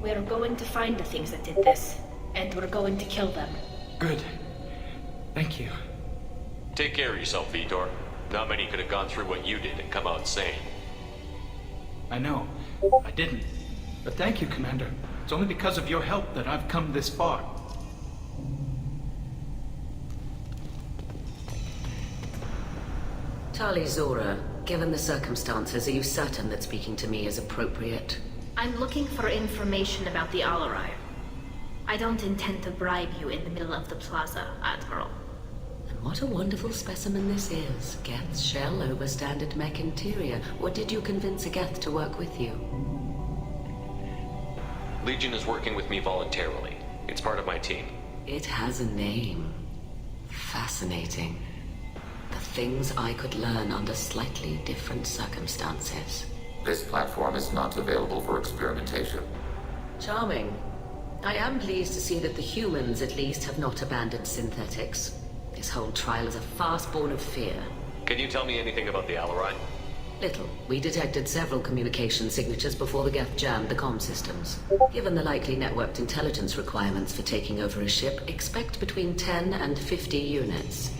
We're going to find the things that did this, and we're going to kill them. Good. Thank you. Take care of yourself, Vitor. Not many could have gone through what you did and come out sane. I know. I didn't. But thank you, Commander. It's only because of your help that I've come this far. Tali Zora, given the circumstances, are you certain that speaking to me is appropriate? I'm looking for information about the Alarai. I don't intend to bribe you in the middle of the plaza, Admiral. And what a wonderful specimen this is. Geth's shell over standard mech interior. Or did you convince a Geth to work with you? Legion is working with me voluntarily. It's part of my team. It has a name. Fascinating. The things I could learn under slightly different circumstances. This platform is not available for experimentation. Charming. I am pleased to see that the humans, at least, have not abandoned synthetics. This whole trial is a farce born of fear. Can you tell me anything about the Alarai? Little. We detected several communication signatures before the Geth jammed the comm systems. Given the likely networked intelligence requirements for taking over a ship, expect between 10 and 50 units.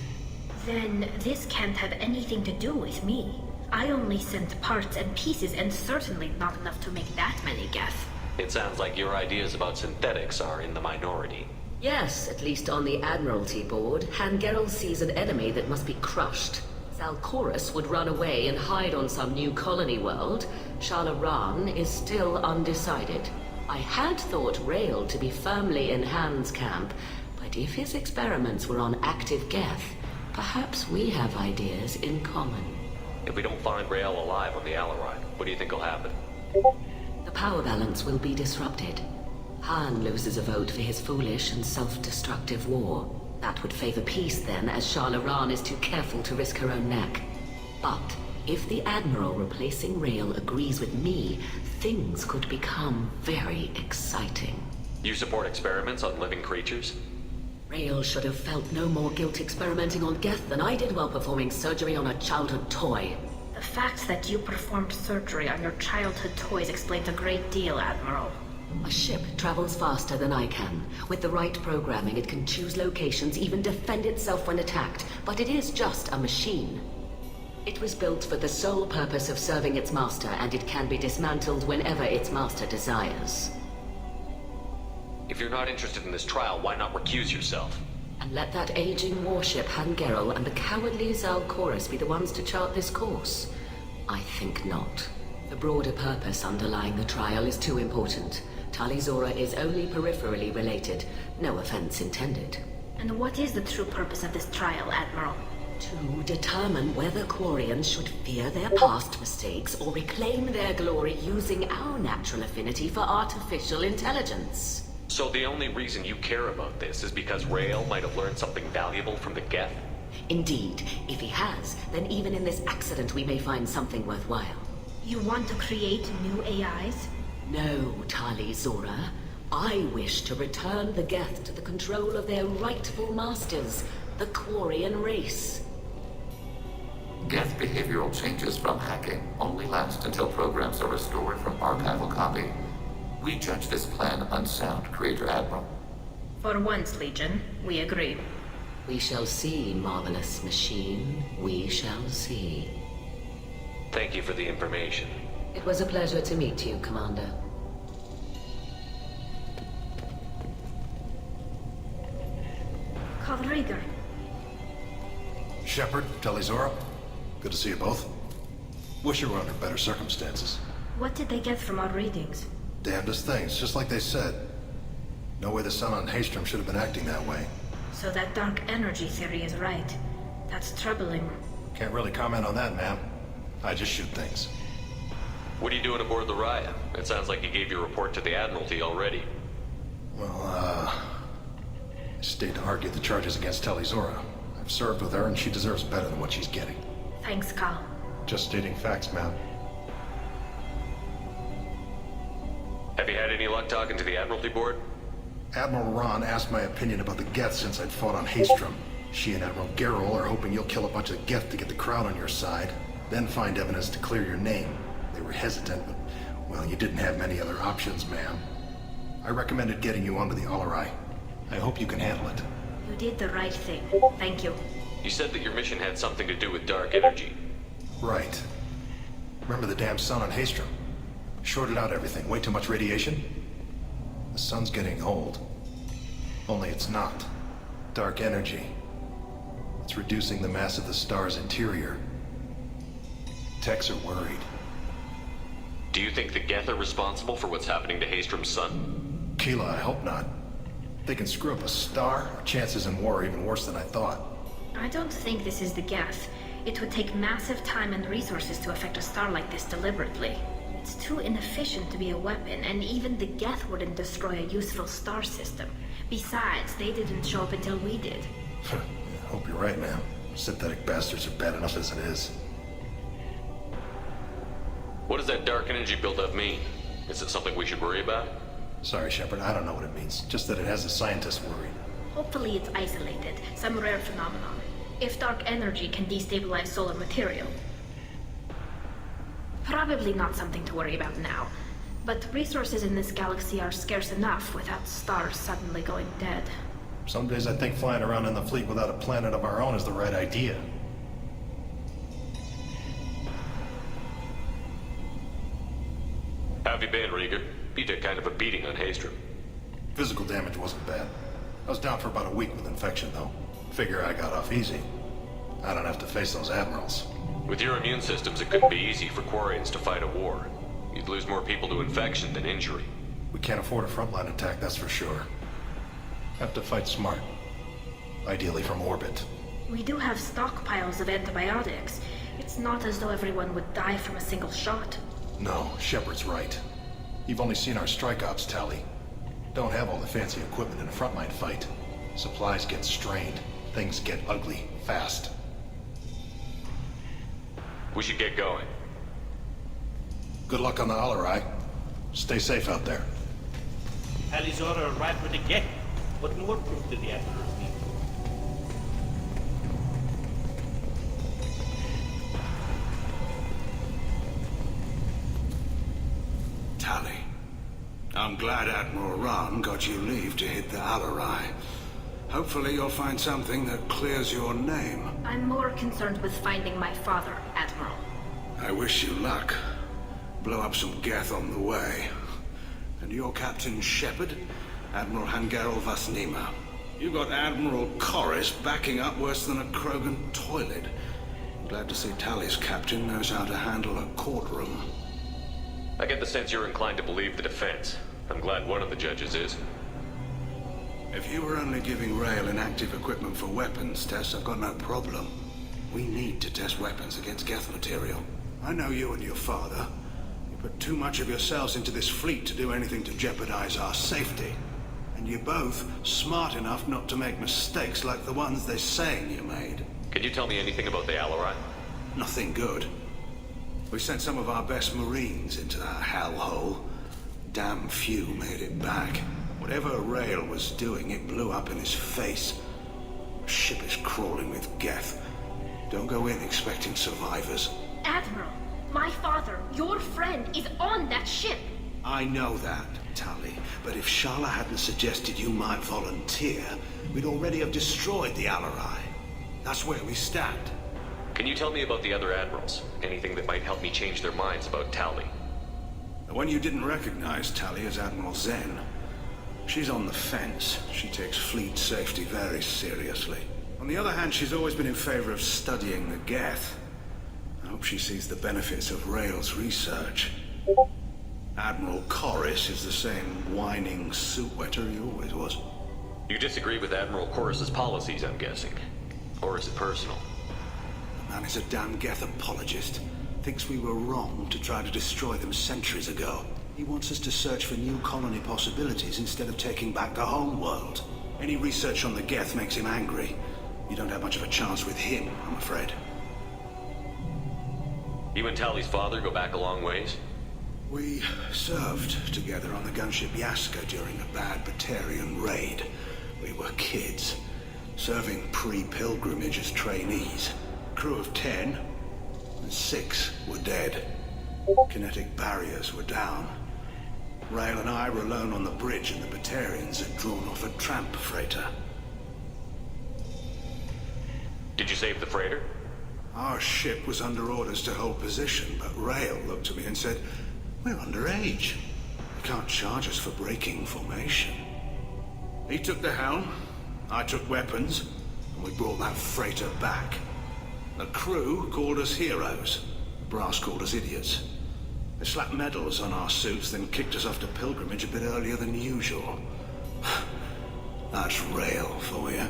Then this can't have anything to do with me. I only sent parts and pieces, and certainly not enough to make that many Geth. It sounds like your ideas about synthetics are in the minority. Yes, at least on the Admiralty board, Hangerel sees an enemy that must be crushed. Zalcorus would run away and hide on some new colony world. Shalaran is still undecided. I had thought Rael to be firmly in Han's camp, but if his experiments were on active Geth, perhaps we have ideas in common. If we don't find Rael alive on the Alarai, what do you think will happen? The power balance will be disrupted. Han loses a vote for his foolish and self-destructive war. That would favor peace then, as Shalaran is too careful to risk her own neck. But if the Admiral replacing Rael agrees with me, things could become very exciting. You support experiments on living creatures? Rael should have felt no more guilt experimenting on Geth than I did while performing surgery on a childhood toy. The fact that you performed surgery on your childhood toys explains a great deal, Admiral. A ship travels faster than I can. With the right programming, it can choose locations, even defend itself when attacked. But it is just a machine. It was built for the sole purpose of serving its master, and it can be dismantled whenever its master desires. If you're not interested in this trial, why not recuse yourself? And let that aging warship Hangerel and the cowardly Zalcorus be the ones to chart this course? I think not. The broader purpose underlying the trial is too important. Tali Zora is only peripherally related. No offense intended. And what is the true purpose of this trial, Admiral? To determine whether Quarians should fear their past mistakes or reclaim their glory using our natural affinity for artificial intelligence. So the only reason you care about this is because Rael might have learned something valuable from the Geth? Indeed. If he has, then even in this accident we may find something worthwhile. You want to create new AIs? No, Tali Zora. I wish to return the Geth to the control of their rightful masters, the Quarian race. Geth behavioral changes from hacking only last until programs are restored from archival copy. We judge this plan unsound, Creator Admiral. For once, Legion, we agree. We shall see, marvelous machine. We shall see. Thank you for the information. It was a pleasure to meet you, Commander. Kalrieger. Shepard, Tali Zora. Good to see you both. Wish you were under better circumstances. What did they get from our readings? Damnedest things, just like they said. No way the sun on Haystrom should have been acting that way. So that dark energy theory is right. That's troubling. Can't really comment on that, ma'am. I just shoot things. What are you doing aboard the Raya? It sounds like you gave your report to the Admiralty already. Well, I stayed to argue the charges against Tali Zora. I've served with her, and she deserves better than what she's getting. Thanks, Carl. Just stating facts, ma'am. Have you had any luck talking to the Admiralty Board? Admiral Ron asked my opinion about the Geth since I'd fought on Haestrom. She and Admiral Gerrel are hoping you'll kill a bunch of Geth to get the crowd on your side, then find evidence to clear your name. They were hesitant, but, well, you didn't have many other options, ma'am. I recommended getting you onto the Alarai. I hope you can handle it. You did the right thing. Thank you. You said that your mission had something to do with dark energy. Right. Remember the damn sun on Haestrom? Shorted out everything. Way too much radiation? The sun's getting old. Only it's not. Dark energy. It's reducing the mass of the star's interior. Techs are worried. Do you think the Geth are responsible for what's happening to Haestrom's sun? Keela, I hope not. They can screw up a star. Our chances in war are even worse than I thought. I don't think this is the Geth. It would take massive time and resources to affect a star like this deliberately. It's too inefficient to be a weapon, and even the Geth wouldn't destroy a useful star system. Besides, they didn't show up until we did. Hope you're right, ma'am. Synthetic bastards are bad enough as it is. What does that dark energy buildup mean? Is it something we should worry about? Sorry, Shepard, I don't know what it means. Just that it has the scientists worried. Hopefully it's isolated, some rare phenomenon. If dark energy can destabilize solar material. Probably not something to worry about now. But resources in this galaxy are scarce enough without stars suddenly going dead. Some days I think flying around in the fleet without a planet of our own is the right idea. How have you been, Rieger? You took kind of a beating on Haestrom. Physical damage wasn't bad. I was down for about a week with infection, though. Figure I got off easy. I don't have to face those admirals. With your immune systems, it couldn't be easy for Quarians to fight a war. You'd lose more people to infection than injury. We can't afford a frontline attack, that's for sure. Have to fight smart. Ideally from orbit. We do have stockpiles of antibiotics. It's not as though everyone would die from a single shot. No, Shepard's right. You've only seen our strike ops, Tali. Don't have all the fancy equipment in a frontline fight. Supplies get strained. Things get ugly, fast. We should get going. Good luck on the Alarai. Stay safe out there. Alizora arrived with the Geth. What more proof did the Admiral need? Tali, I'm glad Admiral Ron got you leave to hit the Alarai. Hopefully you'll find something that clears your name. I'm more concerned with finding my father, Admiral. I wish you luck. Blow up some Geth on the way. And your Captain Shepard, Admiral Hangerel Vasnima. You got Admiral Corris backing up worse than a Krogan toilet. Glad to see Tali's captain knows how to handle a courtroom. I get the sense you're inclined to believe the defense. I'm glad one of the judges is. If you were only giving Rail inactive equipment for weapons tests, I've got no problem. We need to test weapons against Geth material. I know you and your father. You put too much of yourselves into this fleet to do anything to jeopardize our safety. And you're both smart enough not to make mistakes like the ones they're saying you made. Can you tell me anything about the Alarai? Nothing good. We sent some of our best Marines into that hellhole. Damn few made it back. Whatever Rail was doing, it blew up in his face. The ship is crawling with Geth. Don't go in expecting survivors. Admiral, my father, your friend, is on that ship. I know that, Tali, but if Shala hadn't suggested you might volunteer, we'd already have destroyed the Alarai. That's where we stand. Can you tell me about the other admirals? Anything that might help me change their minds about Tali? The one you didn't recognize, Tali, is Admiral Zen. She's on the fence. She takes fleet safety very seriously. On the other hand, she's always been in favor of studying the Geth. I hope she sees the benefits of Rail's research. Admiral Corris is the same whining suit wetter he always was. You disagree with Admiral Corris's policies, I'm guessing. Or is it personal? The man is a damn Geth apologist. Thinks we were wrong to try to destroy them centuries ago. He wants us to search for new colony possibilities instead of taking back the home world. Any research on the Geth makes him angry. You don't have much of a chance with him, I'm afraid. You and Tali's father go back a long ways? We served together on the gunship Yaska during a bad Batarian raid. We were kids, serving pre-pilgrimage as trainees. Crew of 10, and 6 were dead. Kinetic barriers were down. Rail and I were alone on the bridge, and the Batarians had drawn off a tramp freighter. Did you save the freighter? Our ship was under orders to hold position, but Rail looked at me and said, "We're underage. You can't charge us for breaking formation." He took the helm, I took weapons, and we brought that freighter back. The crew called us heroes. Brass called us idiots. They slapped medals on our suits, then kicked us off to pilgrimage a bit earlier than usual. That's Rail for you.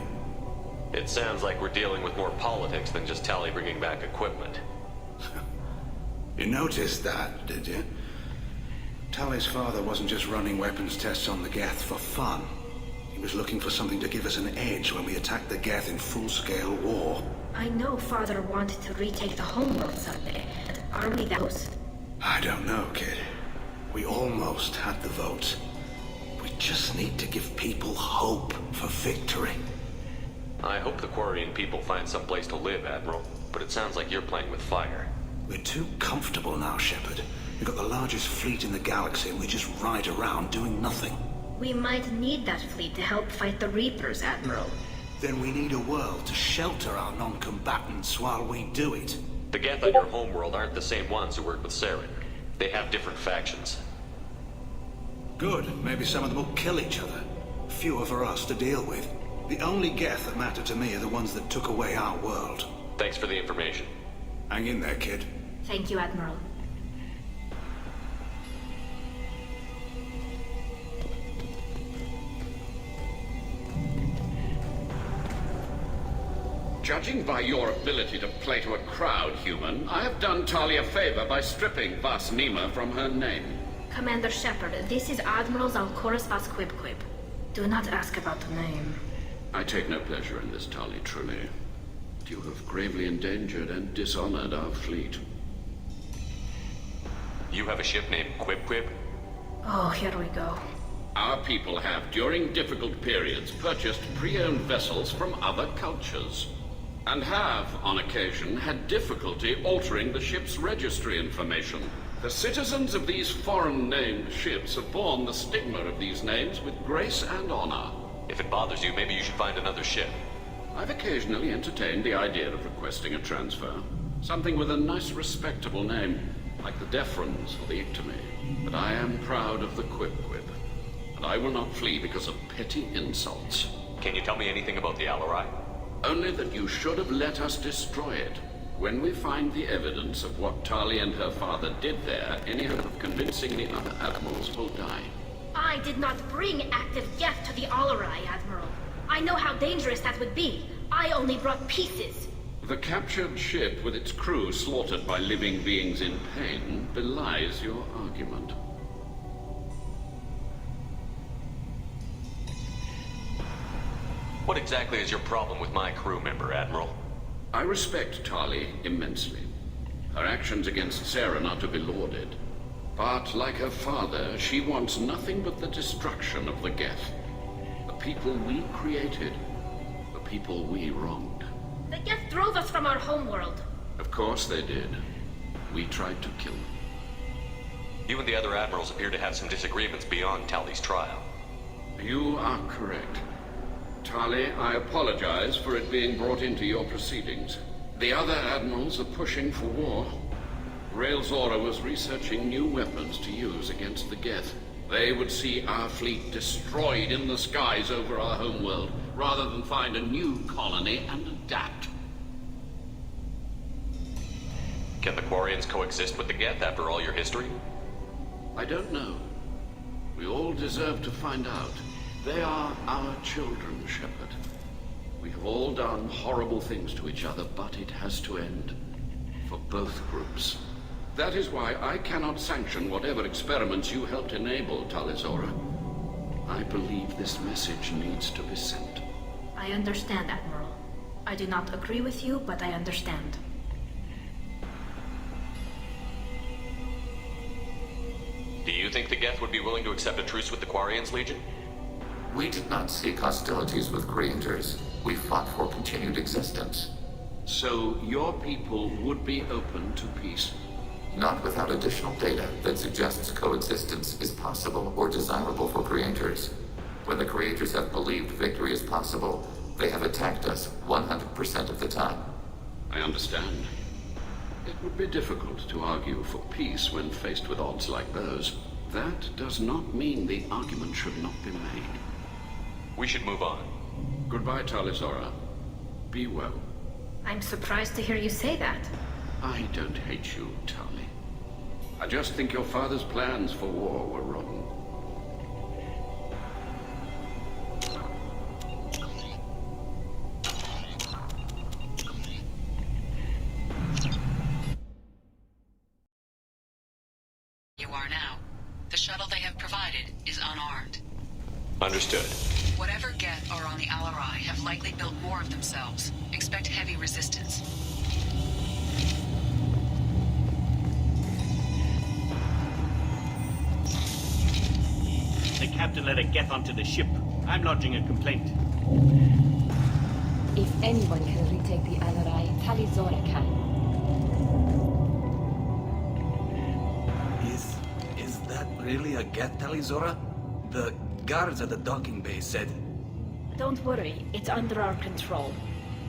It sounds like we're dealing with more politics than just Tali bringing back equipment. You noticed that, did you? Tali's father wasn't just running weapons tests on the Geth for fun. He was looking for something to give us an edge when we attacked the Geth in full-scale war. I know Father wanted to retake the homeworld someday, but are we that close? I don't know, kid. We almost had the vote. We just need to give people hope for victory. I hope the Quarian people find some place to live, Admiral, but it sounds like you're playing with fire. We're too comfortable now, Shepard. We've got the largest fleet in the galaxy and we just ride around doing nothing. We might need that fleet to help fight the Reapers, Admiral. Then we need a world to shelter our non-combatants while we do it. The Geth on your homeworld aren't the same ones who work with Saren. They have different factions. Good. Maybe some of them will kill each other. Fewer for us to deal with. The only Geth that matter to me are the ones that took away our world. Thanks for the information. Hang in there, kid. Thank you, Admiral. Judging by your ability to play to a crowd, human, I have done Tali a favor by stripping Vas Nima from her name. Commander Shepard, this is Admiral Zalkoris Vas Quib. Do not ask about the name. I take no pleasure in this, Tali, truly. You have gravely endangered and dishonored our fleet. You have a ship named Quib? Oh, here we go. Our people have, during difficult periods, purchased pre-owned vessels from other cultures. And have, on occasion, had difficulty altering the ship's registry information. The citizens of these foreign-named ships have borne the stigma of these names with grace and honor. If it bothers you, maybe you should find another ship. I've occasionally entertained the idea of requesting a transfer. Something with a nice, respectable name, like the Defrons or the Ictomy. But I am proud of the Quib. And I will not flee because of petty insults. Can you tell me anything about the Alarai? Only that you should have let us destroy it. When we find the evidence of what Tali and her father did there, any hope of convincing the other admirals will die. I did not bring active Geth to the Alarai, Admiral. I know how dangerous that would be. I only brought pieces. The captured ship with its crew slaughtered by living beings in pain belies your argument. What exactly is your problem with my crew member, Admiral? I respect Tali immensely. Her actions against Saren are to be lauded. But, like her father, she wants nothing but the destruction of the Geth. The people we created. The people we wronged. The Geth drove us from our homeworld. Of course they did. We tried to kill them. You and the other admirals appear to have some disagreements beyond Tali's trial. You are correct. Tali, I apologize for it being brought into your proceedings. The other admirals are pushing for war. Rail Zora was researching new weapons to use against the Geth. They would see our fleet destroyed in the skies over our homeworld, rather than find a new colony and adapt. Can the Quarians coexist with the Geth after all your history? I don't know. We all deserve to find out. They are our children, Shepard. We have all done horrible things to each other, but it has to end. For both groups. That is why I cannot sanction whatever experiments you helped enable, Talizora. I believe this message needs to be sent. I understand, Admiral. I do not agree with you, but I understand. Do you think the Geth would be willing to accept a truce with the Quarians, Legion? We did not seek hostilities with creators. We fought for continued existence. So your people would be open to peace? Not without additional data that suggests coexistence is possible or desirable for creators. When the creators have believed victory is possible, they have attacked us 100% of the time. I understand. It would be difficult to argue for peace when faced with odds like those. That does not mean the argument should not be made. We should move on. Goodbye, Tali Zora. Be well. I'm surprised to hear you say that. I don't hate you, Tali. I just think your father's plans for war were wrong. You are now. The shuttle they have provided is unarmed. Understood. Whatever Geth are on the Alarai have likely built more of themselves. Expect heavy resistance. The captain let a Geth onto the ship. I'm lodging a complaint. If anyone can retake the Alarai, Tali Zora can. Is that really a Geth, Tali Zora? The guards at the docking bay said... Don't worry, it's under our control.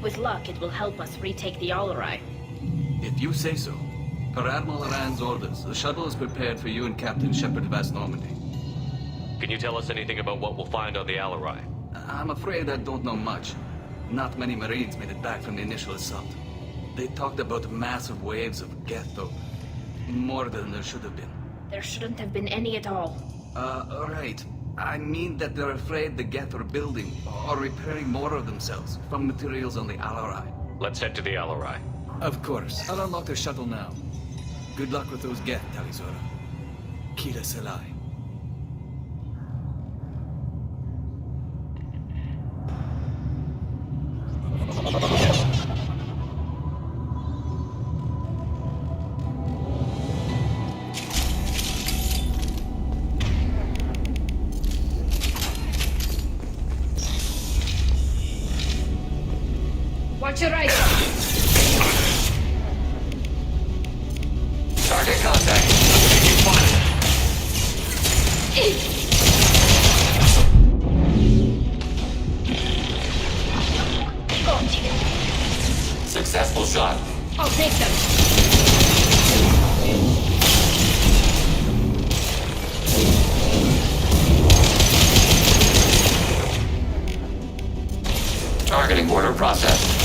With luck, it will help us retake the Alarai. If you say so. Per Admiral Aran's orders, the shuttle is prepared for you and Captain Shepard Vast Normandy. Can you tell us anything about what we'll find on the Alarai? I'm afraid I don't know much. Not many Marines made it back from the initial assault. They talked about massive waves of Geth, though. More than there should have been. There shouldn't have been any at all. Right. I mean that they're afraid the Geth are building or repairing more of themselves from materials on the Alarai. Let's head to the Alarai. Of course. I'll unlock the shuttle now. Good luck with those Geth, Tali Zora. Kira Selai. Watch your right. Target contact. Successful shot. I'll take them. Targeting order process.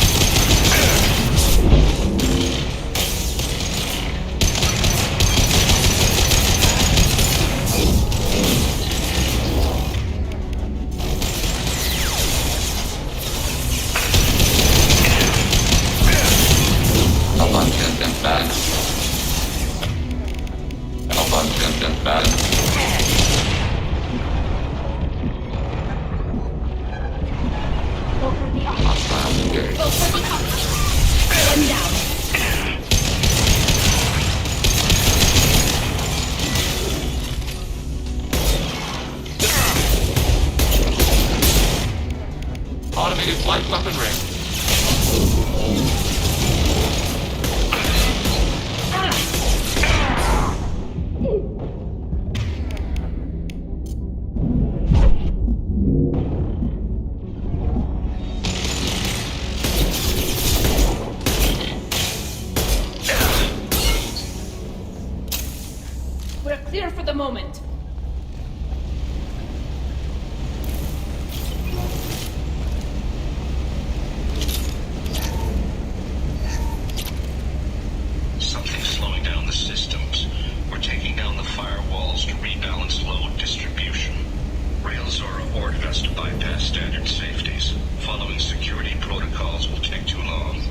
Abundant and bad. Abundant and bad. Go for the up. Hostile engaged. Go for the up. One down. Automated flight weaponry. We're clear for the moment. Something's slowing down the systems. We're taking down the firewalls to rebalance load distribution. Rail Zora ordered us to bypass standard safeties. Following security protocols will take too long.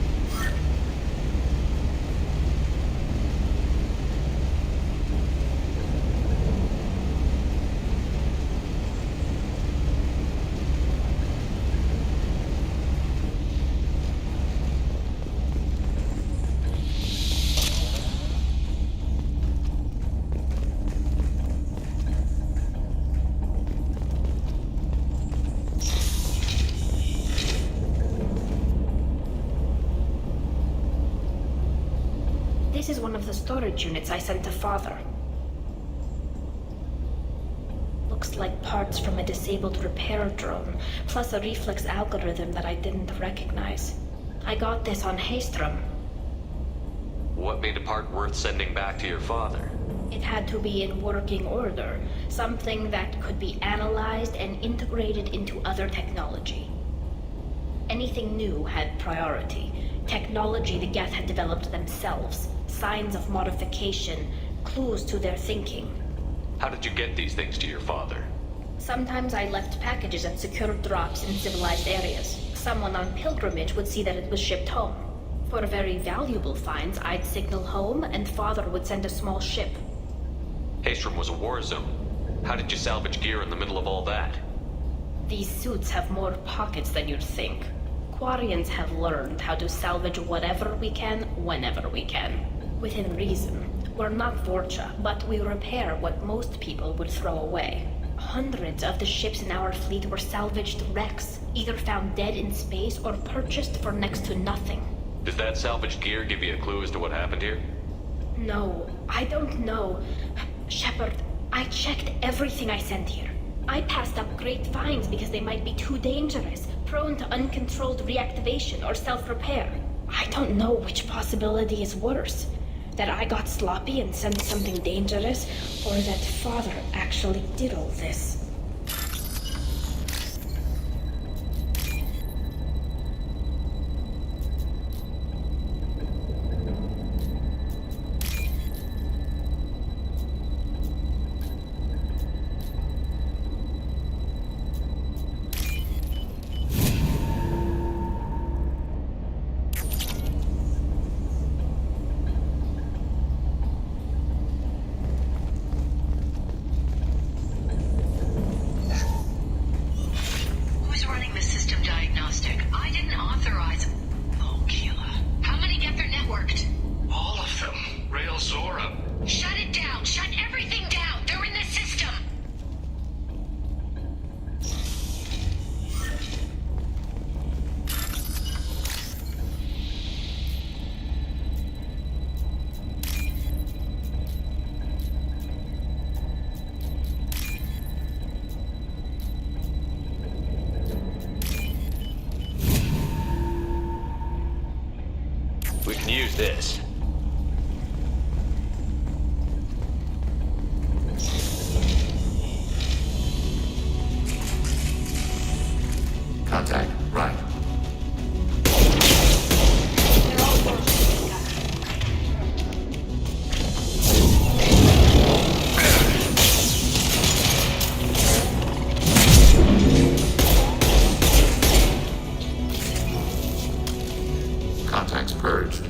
one of the storage units I sent to Father. Looks like parts from a disabled repair drone, plus a reflex algorithm that I didn't recognize. I got this on Haystrom. What made a part worth sending back to your father? It had to be in working order, something that could be analyzed and integrated into other technology. Anything new had priority. Technology the Geth had developed themselves, signs of modification, clues to their thinking. How did you get these things to your father? Sometimes I left packages at secure drops in civilized areas. Someone on pilgrimage would see that it was shipped home. For very valuable finds, I'd signal home, and Father would send a small ship. Haystrom was a war zone. How did you salvage gear in the middle of all that? These suits have more pockets than you'd think. Quarians have learned how to salvage whatever we can, whenever we can. Within reason. We're not Vorcha, but we repair what most people would throw away. Hundreds of the ships in our fleet were salvaged wrecks, either found dead in space or purchased for next to nothing. Does that salvaged gear give you a clue as to what happened here? No, I don't know. Shepard, I checked everything I sent here. I passed up great finds because they might be too dangerous, prone to uncontrolled reactivation or self-repair. I don't know which possibility is worse. That I got sloppy and sent something dangerous, or that Father actually did all this. Use this. Contact, right. Contacts purged.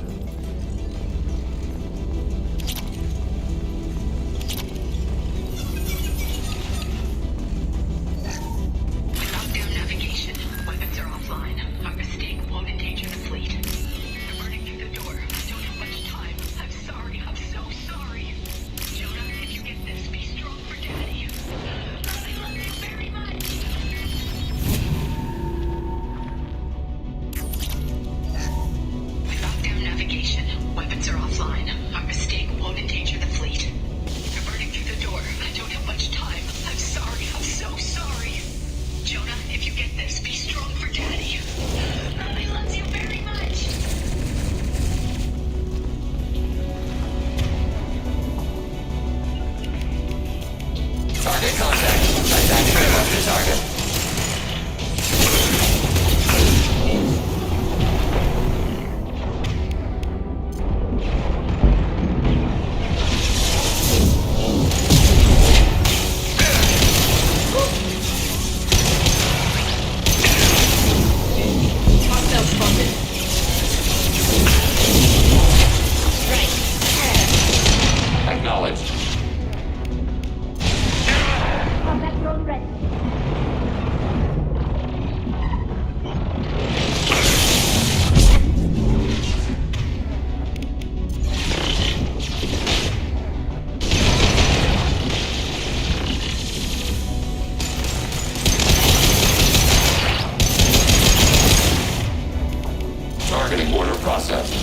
Targeting order processed.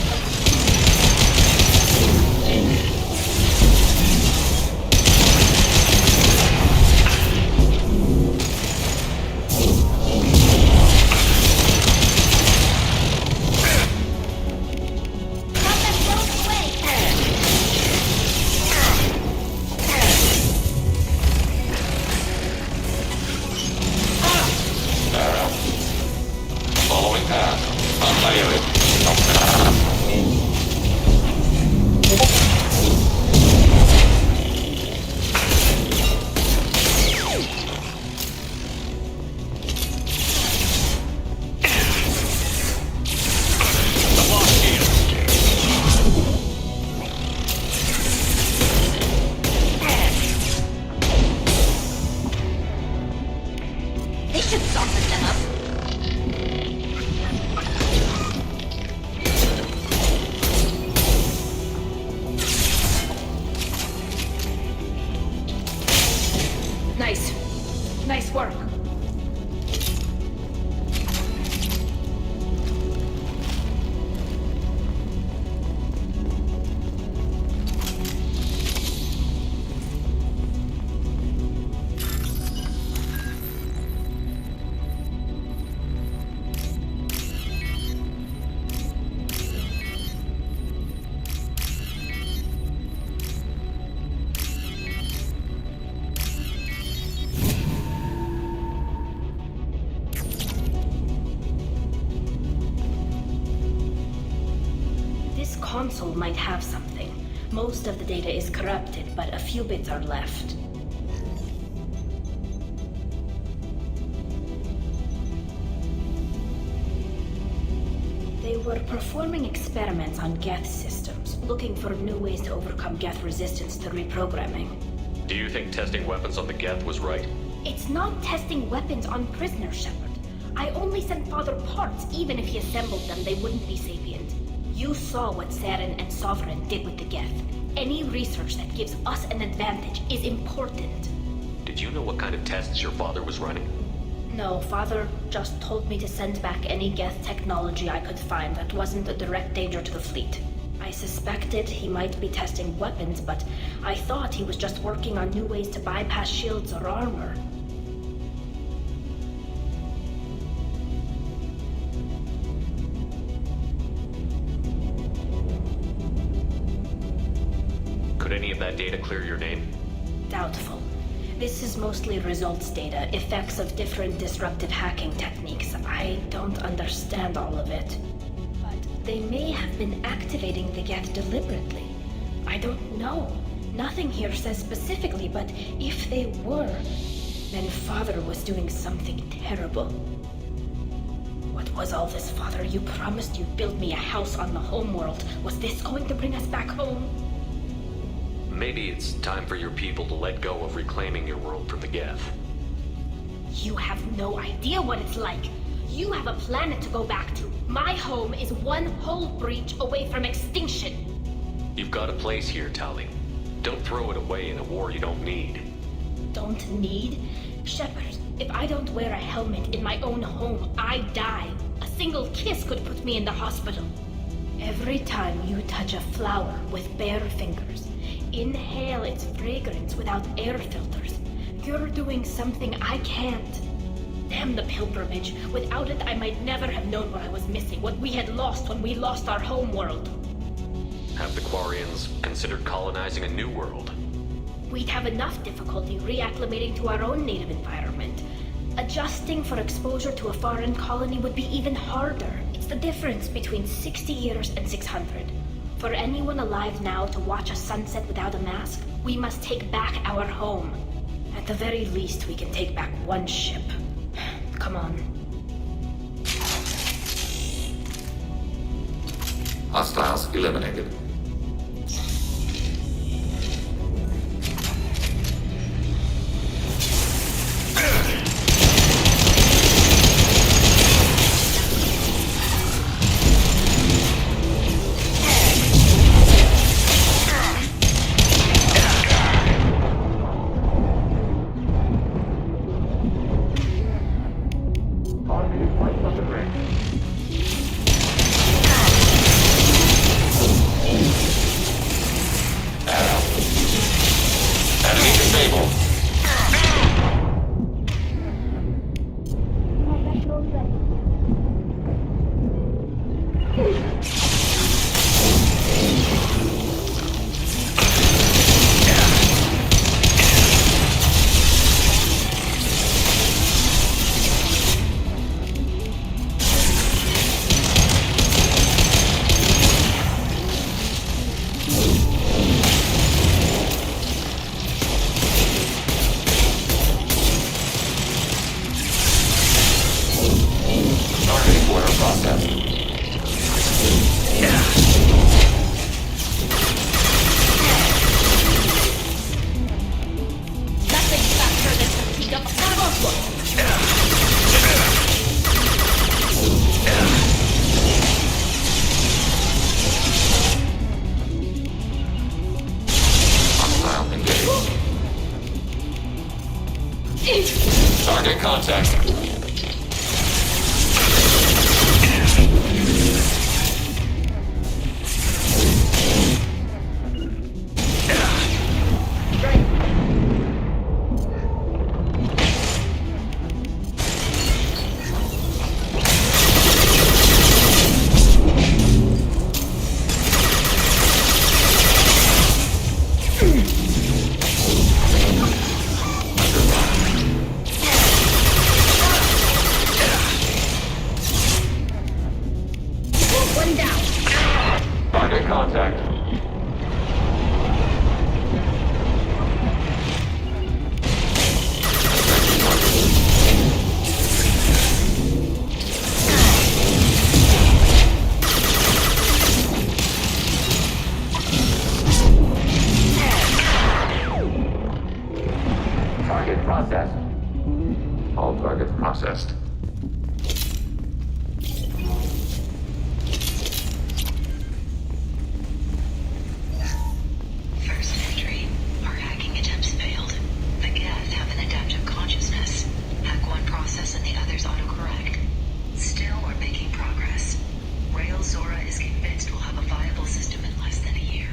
work. This console might have something. Most of the data is corrupted, but a few bits are left. They were performing experiments on Geth systems, looking for new ways to overcome Geth resistance to reprogramming. Do you think testing weapons on the Geth was right? It's not testing weapons on prisoners, Shepard. I only sent Father parts. Even if he assembled them, they wouldn't be sapient. You saw what Saren and Sovereign did with the Geth. Any research that gives us an advantage is important. Did you know what kind of tests your father was running? No, Father just told me to send back any Geth technology I could find that wasn't a direct danger to the fleet. I suspected he might be testing weapons, but I thought he was just working on new ways to bypass shields or armor. Could any of that data clear your name? Doubtful. This is mostly results data, effects of different disruptive hacking techniques. I don't understand all of it. But they may have been activating the Geth deliberately. I don't know. Nothing here says specifically, but if they were, then Father was doing something terrible. What was all this, Father? You promised you'd build me a house on the homeworld. Was this going to bring us back home? Maybe it's time for your people to let go of reclaiming your world from the Geth. You have no idea what it's like. You have a planet to go back to. My home is one hull breach away from extinction. You've got a place here, Tali. Don't throw it away in a war you don't need. Don't need? Shepard, if I don't wear a helmet in my own home, I die. A single kiss could put me in the hospital. Every time you touch a flower with bare fingers, inhale its fragrance without air filters, you're doing something I can't. Damn the pilgrimage. Without it, I might never have known what I was missing, what we had lost when we lost our homeworld. Have the Quarians considered colonizing a new world? We'd have enough difficulty reacclimating to our own native environment. Adjusting for exposure to a foreign colony would be even harder. It's the difference between 60 years and 600. For anyone alive now to watch a sunset without a mask, we must take back our home. At the very least, we can take back one ship. Come on. Hostiles eliminated. Hostile engaged. Target contact. One down. Target contact. Target processed. All targets processed. First entry. Our hacking attempts failed. The Geth have an adaptive consciousness. Hack one process and the others autocorrect. Still, we're making progress. Rail Zora is convinced we'll have a viable system in less than a year.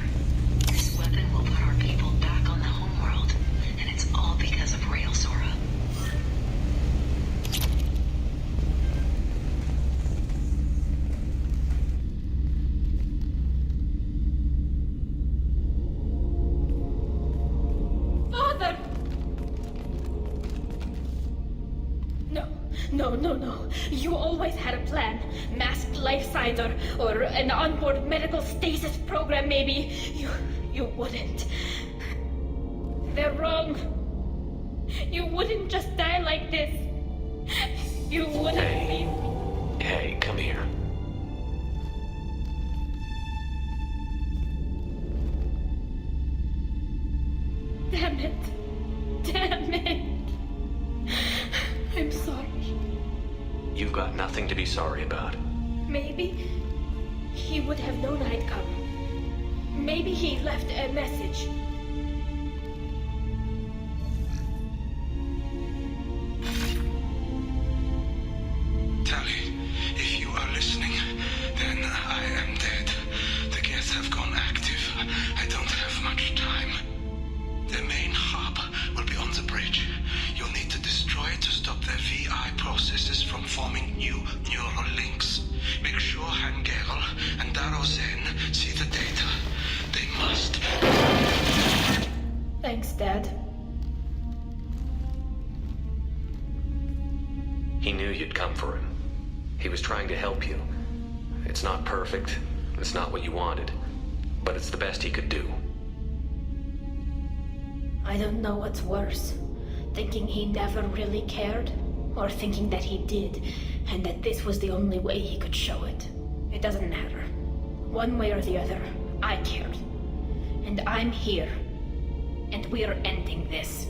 This weapon will put our people back on the homeworld, and it's all because of Rail Zora. Father! No. You always had a plan. Masked life signs or an onboard medical stasis program, maybe. You wouldn't. They're wrong. You wouldn't just die like this. You wouldn't leave. Hey, come here. Damn it. I'm sorry. You've got nothing to be sorry about. Maybe he would have known I'd come. Maybe he left a message. Tali, if you are listening, then I am dead. The Geth have gone active. I don't have much time. The main hub will be on the bridge. You'll need to destroy it to stop their VI processes from forming new neural links. Make sure Hangerel and Daro Zen see the data. They must. Thanks, Dad. He knew you'd come for him. He was trying to help you. It's not perfect. It's not what you wanted. But it's the best he could do. I don't know what's worse. Thinking he never really cared, or thinking that he did, and that this was the only way he could show it. It doesn't matter. One way or the other, I cared. And I'm here. And we're ending this.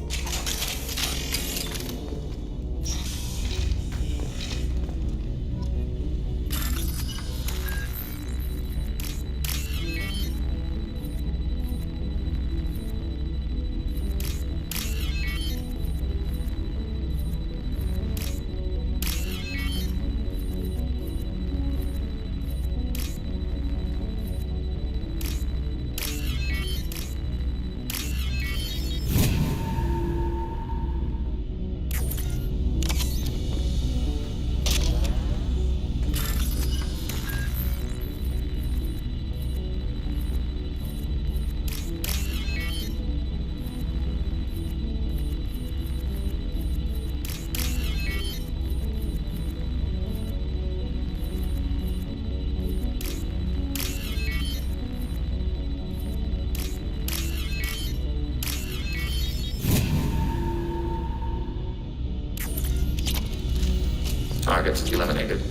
Targets eliminated.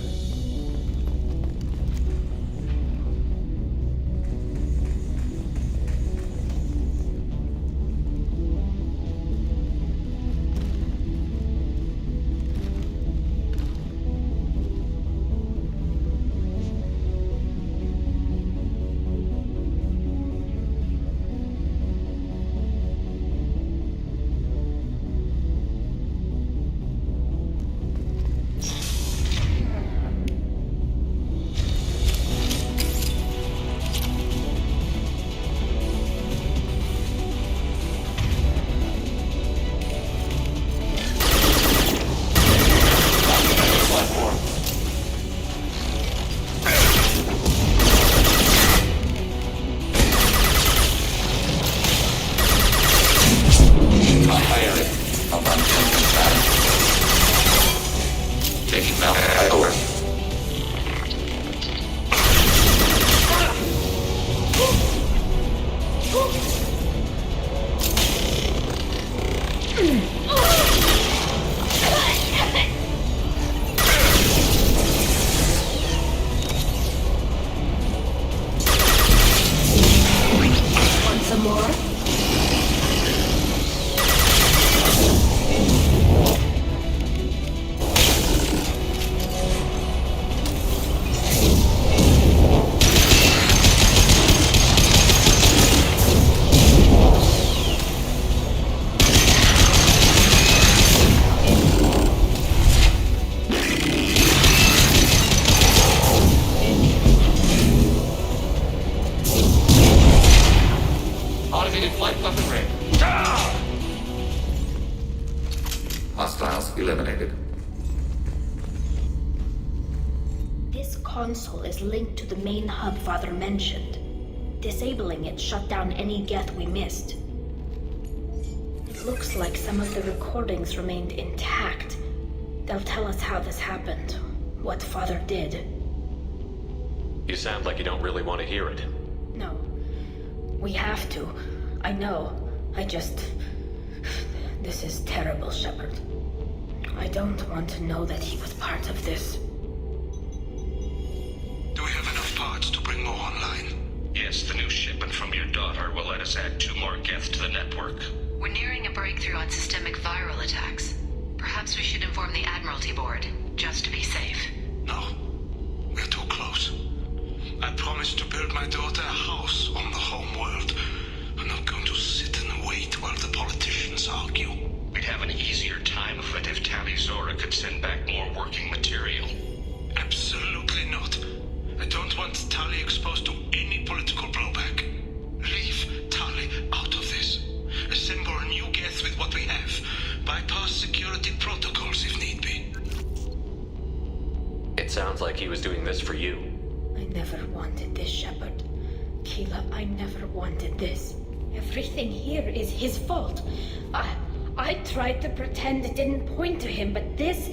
Mount Idler. Want some more? Automated flight weaponry. Hostiles eliminated. This console is linked to the main hub Father mentioned. Disabling it shut down any Geth we missed. It looks like some of the recordings remained intact. They'll tell us how this happened, what Father did. You sound like you don't really want to hear it. No. We have to. I know. This is terrible, Shepard. I don't want to know that he was part of this. Do we have enough parts to bring more online? Yes, the new shipment from your daughter will let us add 2 more Geth to the network. We're nearing a breakthrough on systemic viral attacks. Perhaps we should inform the Admiralty Board, just to be safe. No. We're too close. I promised to build my daughter a house on the home world. I'm not going to sit and wait while the politicians argue. We'd have an easier time of it if Tali Zora could send back more working material. Absolutely not. I don't want Tali exposed to any political blowback. Leave Tali out of this. Assemble a new Geth with what we have. Bypass security protocols if need be. It sounds like he was doing this for you. I never wanted this, Shepard. Keela, I never wanted this. Everything here is his fault. I tried to pretend it didn't point to him, but this...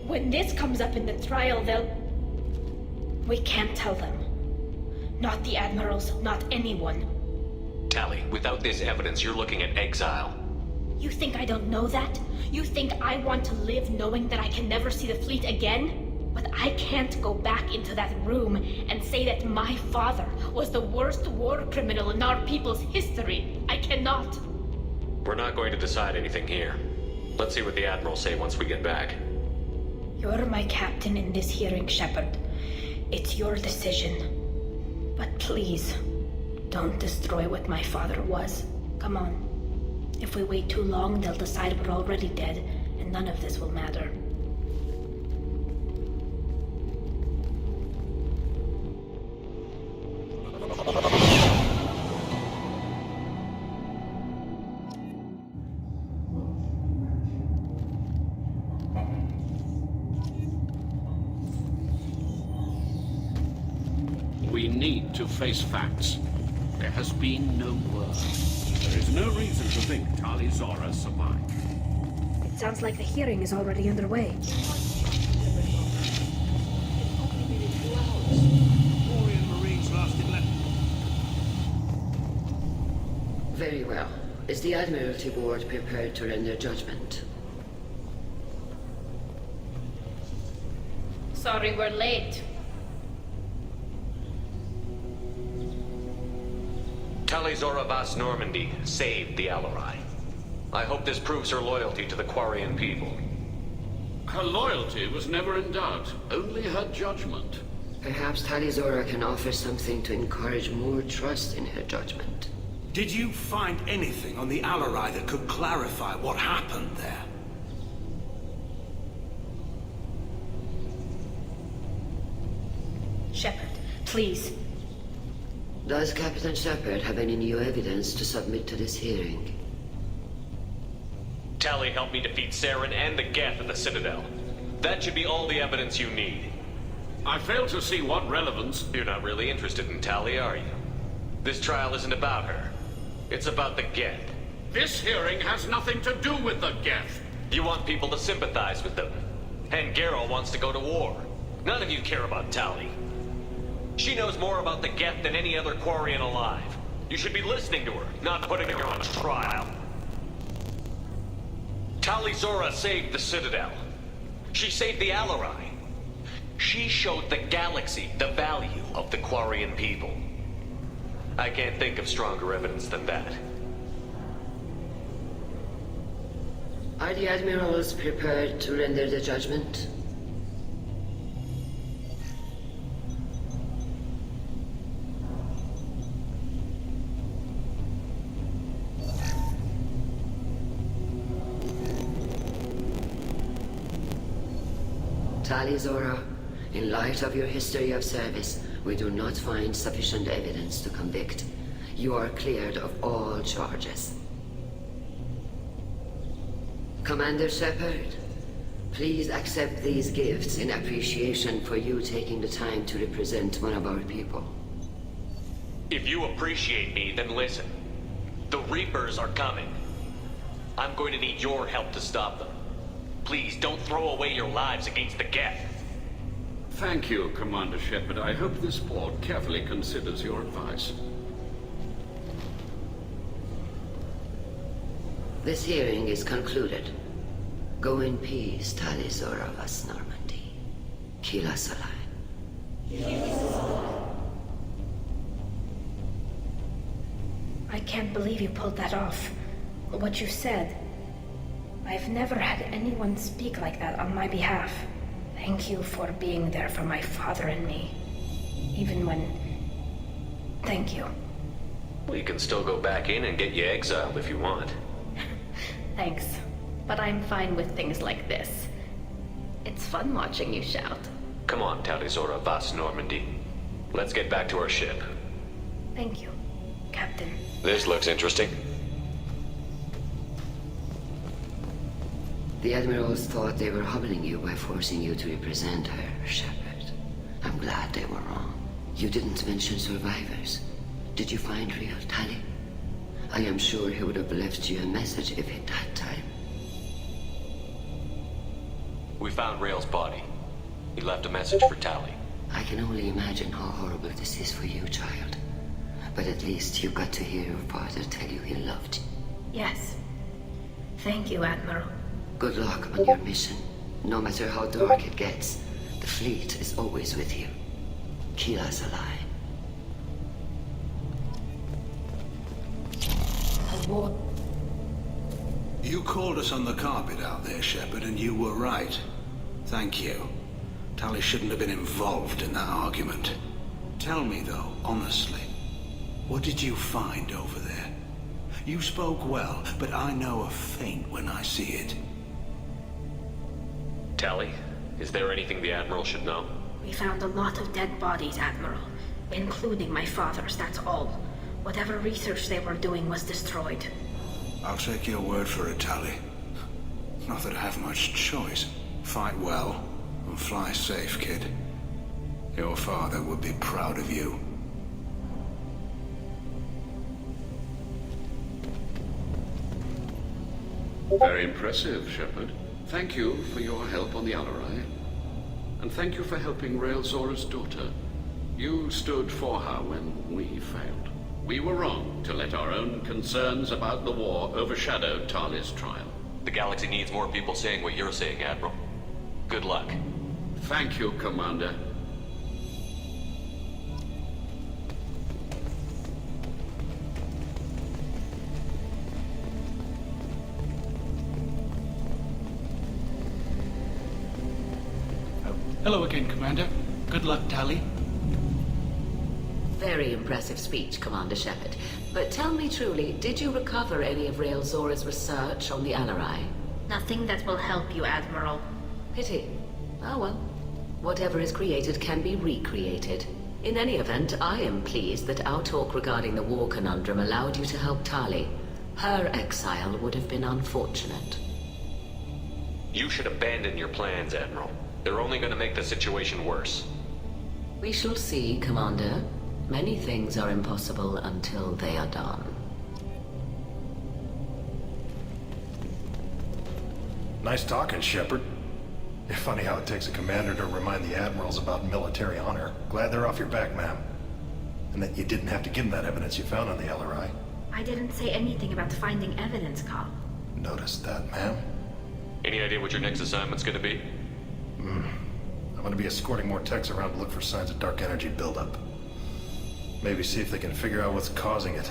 When this comes up in the trial, we can't tell them. Not the Admirals, not anyone. Tali, without this evidence, you're looking at exile. You think I don't know that? You think I want to live knowing that I can never see the fleet again? But I can't go back into that room and say that my father was the worst war criminal in our people's history. I cannot. We're not going to decide anything here. Let's see what the Admirals say once we get back. You're my captain in this hearing, Shepard. It's your decision. But please, don't destroy what my father was. Come on. If we wait too long, they'll decide we're already dead, and none of this will matter. We need to face facts. There has been no word. There is no reason to think Tali Zora survived. It sounds like the hearing is already underway. Very well. Is the Admiralty Board prepared to render judgment? Sorry we're late. Tali Zora Vas Normandy saved the Alarai. I hope this proves her loyalty to the Quarian people. Her loyalty was never in doubt, only her judgment. Perhaps Tali Zora can offer something to encourage more trust in her judgment. Did you find anything on the Alarai that could clarify what happened there? Shepard, please. Does Captain Shepard have any new evidence to submit to this hearing? Tali helped me defeat Saren and the Geth at the Citadel. That should be all the evidence you need. I fail to see what relevance... You're not really interested in Tali, are you? This trial isn't about her. It's about the Geth. This hearing has nothing to do with the Geth. You want people to sympathize with them. And Geralt wants to go to war. None of you care about Tali. She knows more about the Geth than any other Quarian alive. You should be listening to her, not putting her on trial. Tali Zora saved the Citadel. She saved the Alarai. She showed the galaxy the value of the Quarian people. I can't think of stronger evidence than that. Are the admirals prepared to render the judgment? Tali Zora, in light of your history of service, we do not find sufficient evidence to convict. You are cleared of all charges. Commander Shepard, please accept these gifts in appreciation for you taking the time to represent one of our people. If you appreciate me, then listen. The Reapers are coming. I'm going to need your help to stop them. Please don't throw away your lives against the Geth. Thank you, Commander Shepard. I hope this board carefully considers your advice. This hearing is concluded. Go in peace, Tali Zora vas Normandy. Kila Salai. I can't believe you pulled that off. What you said. I've never had anyone speak like that on my behalf. Thank you for being there for my father and me. Even when... Thank you. We can still go back in and get you exiled if you want. Thanks, but I'm fine with things like this. It's fun watching you shout. Come on, Tali Zora vas Normandy. Let's get back to our ship. Thank you, Captain. This looks interesting. The admirals thought they were humbling you by forcing you to represent her, Shepard. I'm glad they were wrong. You didn't mention survivors. Did you find real Tali? I am sure he would have left you a message if he'd had time. We found Rael's body. He left a message for Tali. I can only imagine how horrible this is for you, child. But at least you got to hear your father tell you he loved you. Yes. Thank you, Admiral. Good luck on your mission. No matter how dark it gets, the fleet is always with you. Kila Salai. You called us on the carpet out there, Shepard, and you were right. Thank you. Tali shouldn't have been involved in that argument. Tell me, though, honestly, what did you find over there? You spoke well, but I know a feint when I see it. Tali, is there anything the Admiral should know? We found a lot of dead bodies, Admiral. Including my father's, that's all. Whatever research they were doing was destroyed. I'll take your word for it, Tali. Not that I have much choice. Fight well, and fly safe, kid. Your father would be proud of you. Very impressive, Shepard. Thank you for your help on the Alarai. And thank you for helping Rael Zora's daughter. You stood for her when we failed. We were wrong to let our own concerns about the war overshadow Tali's trial. The galaxy needs more people saying what you're saying, Admiral. Good luck. Thank you, Commander. Hello again, Commander. Good luck, Tali. Very impressive speech, Commander Shepard. But tell me truly, did you recover any of Rael Zora's research on the Alarai? Nothing that will help you, Admiral. Pity. Oh well. Whatever is created can be recreated. In any event, I am pleased that our talk regarding the war conundrum allowed you to help Tali. Her exile would have been unfortunate. You should abandon your plans, Admiral. They're only going to make the situation worse. We shall see, Commander. Many things are impossible until they are done. Nice talking, Shepard. It's funny how it takes a commander to remind the admirals about military honor. Glad they're off your back, ma'am. And that you didn't have to give them that evidence you found on the LRI. I didn't say anything about finding evidence, Carl. Noticed that, ma'am. Any idea what your next assignment's gonna be? I'm gonna be escorting more techs around to look for signs of dark energy buildup. Maybe see if they can figure out what's causing it.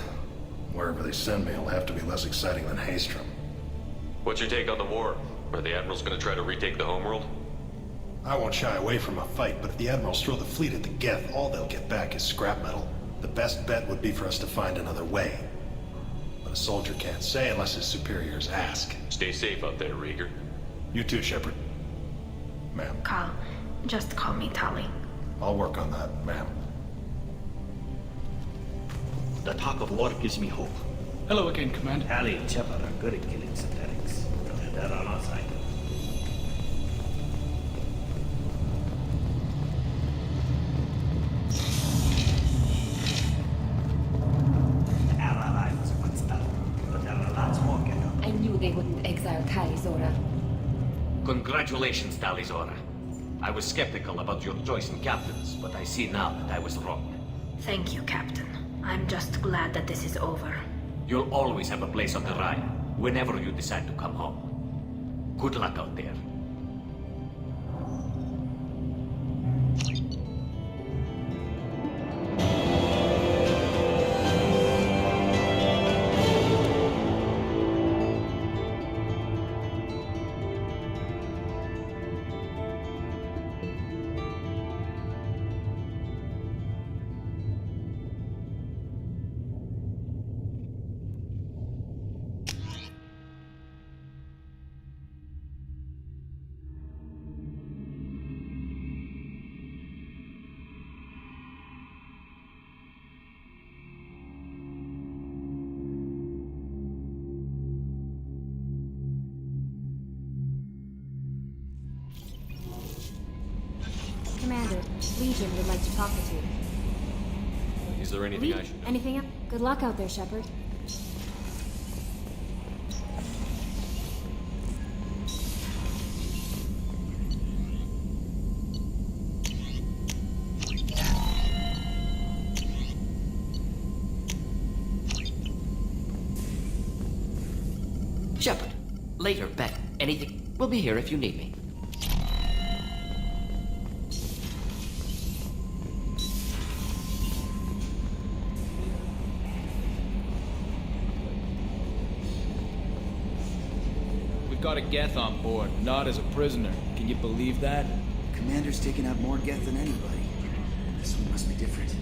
Wherever they send me, it'll have to be less exciting than Haystrom. What's your take on the war? Are the Admirals gonna try to retake the homeworld? I won't shy away from a fight, but if the Admirals throw the fleet at the Geth, all they'll get back is scrap metal. The best bet would be for us to find another way. But a soldier can't say unless his superiors ask. Stay safe out there, Rieger. You too, Shepard. Ma'am. Carl, just call me Tali. I'll work on that, ma'am. The talk of war gives me hope. Hello again, Commander. Tali and Shepard are good at killing synthetics. They're on our side. The LRI was a good start, but there are lots more getting. I knew they wouldn't exile Tali Zora. Congratulations, Tali Zora. I was skeptical about your choice in captains, but I see now that I was wrong. Thank you, Captain. I'm just glad that this is over. You'll always have a place on the Rhine, whenever you decide to come home. Good luck out there. Commander, Legion would like to talk with you. Is there anything I should know? Anything else? Good luck out there, Shepard. Shepard, later, Beck. Anything? We'll be here if you need me. We've got a Geth on board, not as a prisoner. Can you believe that? Commander's taken out more Geth than anybody. This one must be different.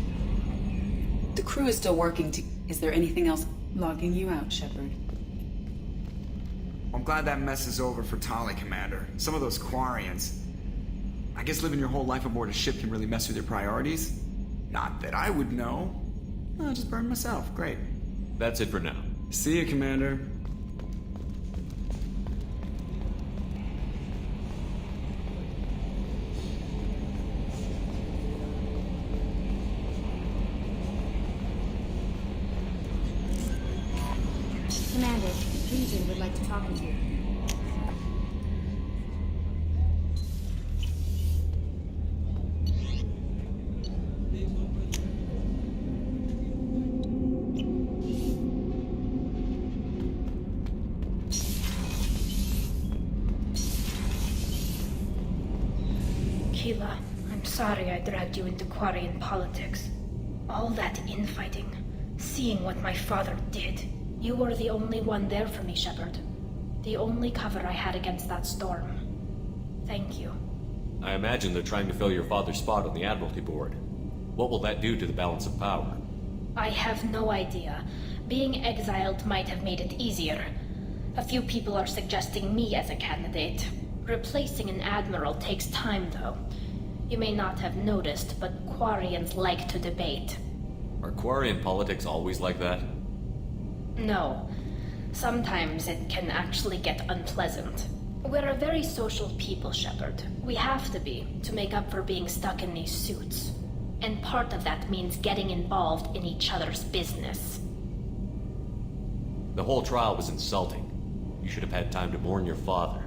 The crew is still working to... Is there anything else logging you out, Shepard? I'm glad that mess is over for Tali, Commander. Some of those Quarians. I guess living your whole life aboard a ship can really mess with your priorities. Not that I would know. I'll just burn myself. Great. That's it for now. See you, Commander. Commander, Legion would like to talk with you. Keela, I'm sorry I dragged you into Quarian politics. All that infighting, seeing what my father did. You were the only one there for me, Shepard. The only cover I had against that storm. Thank you. I imagine they're trying to fill your father's spot on the Admiralty Board. What will that do to the balance of power? I have no idea. Being exiled might have made it easier. A few people are suggesting me as a candidate. Replacing an admiral takes time, though. You may not have noticed, but Quarians like to debate. Are Quarian politics always like that? No. Sometimes it can actually get unpleasant. We're a very social people, Shepard. We have to be, to make up for being stuck in these suits. And part of that means getting involved in each other's business. The whole trial was insulting. You should have had time to mourn your father.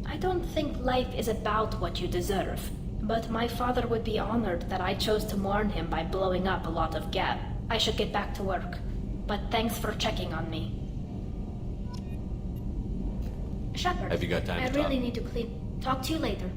I don't think life is about what you deserve, but my father would be honored that I chose to mourn him by blowing up a lot of Geth. I should get back to work, but thanks for checking on me. Shepard, Have you got time I to talk? really need to clean. Talk to you later.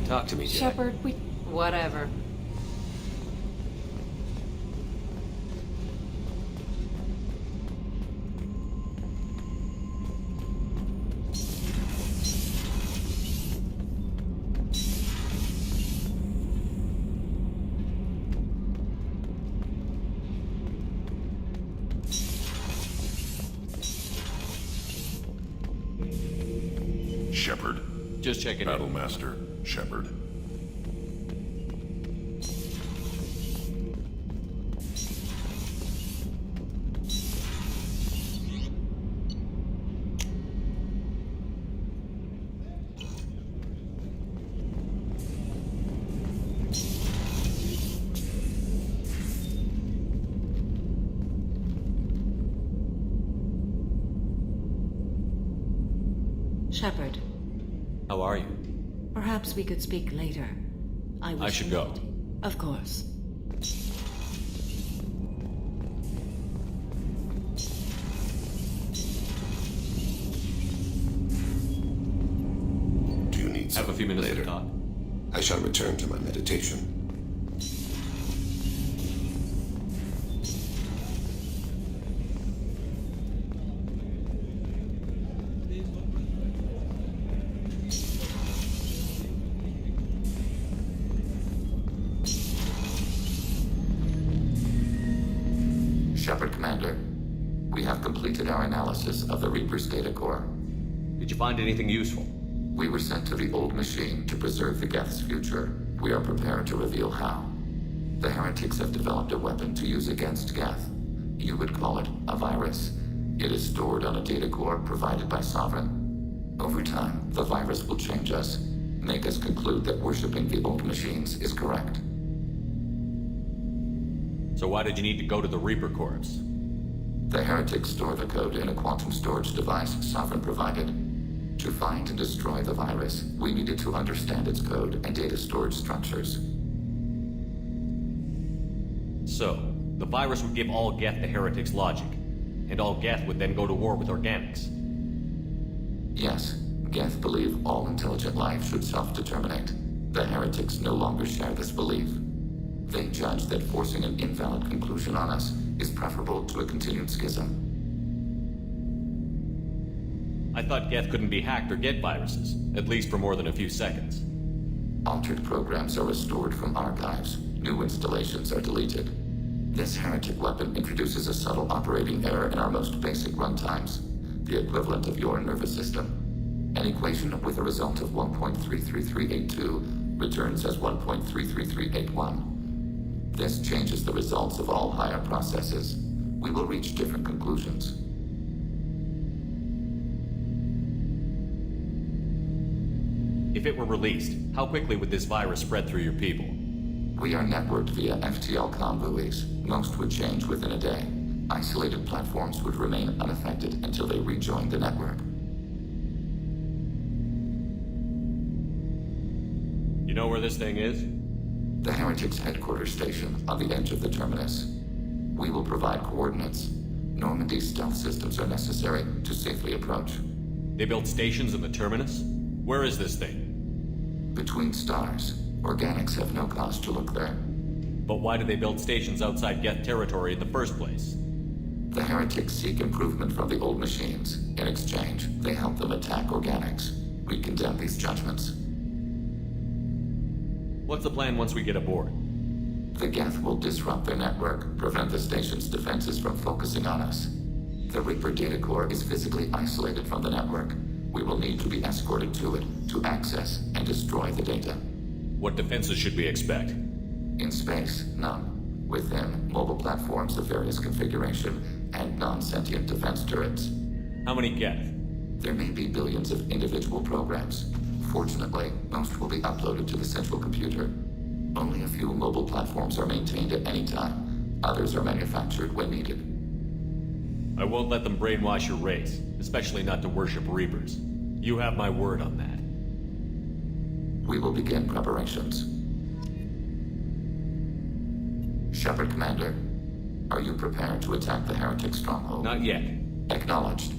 Talk to me, Jack. Shepard, we... Whatever. Shepard. Just checking in. Battlemaster, Shepard. Shepard, How are you? perhaps we could speak later. I should go. Of course. Do you need Have a few minutes later? to talk. I shall return to my meditation. Shepard, Commander. We have completed our analysis of the Reaper's data core. Did you find anything useful? We were sent to the old machine to preserve the Geth's future. We are prepared to reveal how. The heretics have developed a weapon to use against Geth. You would call it a virus. It is stored on a data core provided by Sovereign. Over time, the virus will change us, make us conclude that worshipping the old machines is correct. So why did you need to go to the Reaper Corps? The heretics store the code in a quantum storage device Sovereign provided. To find and destroy the virus, we needed to understand its code and data storage structures. So, the virus would give all Geth the heretics' logic, and all Geth would then go to war with organics. Yes, Geth believe all intelligent life should self-determinate. The heretics no longer share this belief. They judge that forcing an invalid conclusion on us is preferable to a continued schism. I thought Geth couldn't be hacked or get viruses, at least for more than a few seconds. Altered programs are restored from archives. New installations are deleted. This heretic weapon introduces a subtle operating error in our most basic runtimes, the equivalent of your nervous system. An equation with a result of 1.33382 returns as 1.33381. This changes the results of all higher processes. We will reach different conclusions. If it were released, how quickly would this virus spread through your people? We are networked via FTL convoys. Most would change within a day. Isolated platforms would remain unaffected until they rejoin the network. You know where this thing is? The Heretics' headquarters station on the edge of the terminus. We will provide coordinates. Normandy's stealth systems are necessary to safely approach. They built stations in the terminus? Where is this thing? Between stars. Organics have no cause to look there. But why do they build stations outside Geth territory in the first place? The Heretics seek improvement from the old machines. In exchange, they help them attack organics. We condemn these judgments. What's the plan once we get aboard? The Geth will disrupt their network, prevent the station's defenses from focusing on us. The Reaper data core is physically isolated from the network. We will need to be escorted to it to access and destroy the data. What defenses should we expect? In space, none. Within, mobile platforms of various configuration and non-sentient defense turrets. How many Geth? There may be billions of individual programs. Fortunately, most will be uploaded to the central computer. Only a few mobile platforms are maintained at any time. Others are manufactured when needed. I won't let them brainwash your race, especially not to worship Reapers. You have my word on that. We will begin preparations. Shepard, Commander. Are you prepared to attack the heretic stronghold? Not yet. Acknowledged.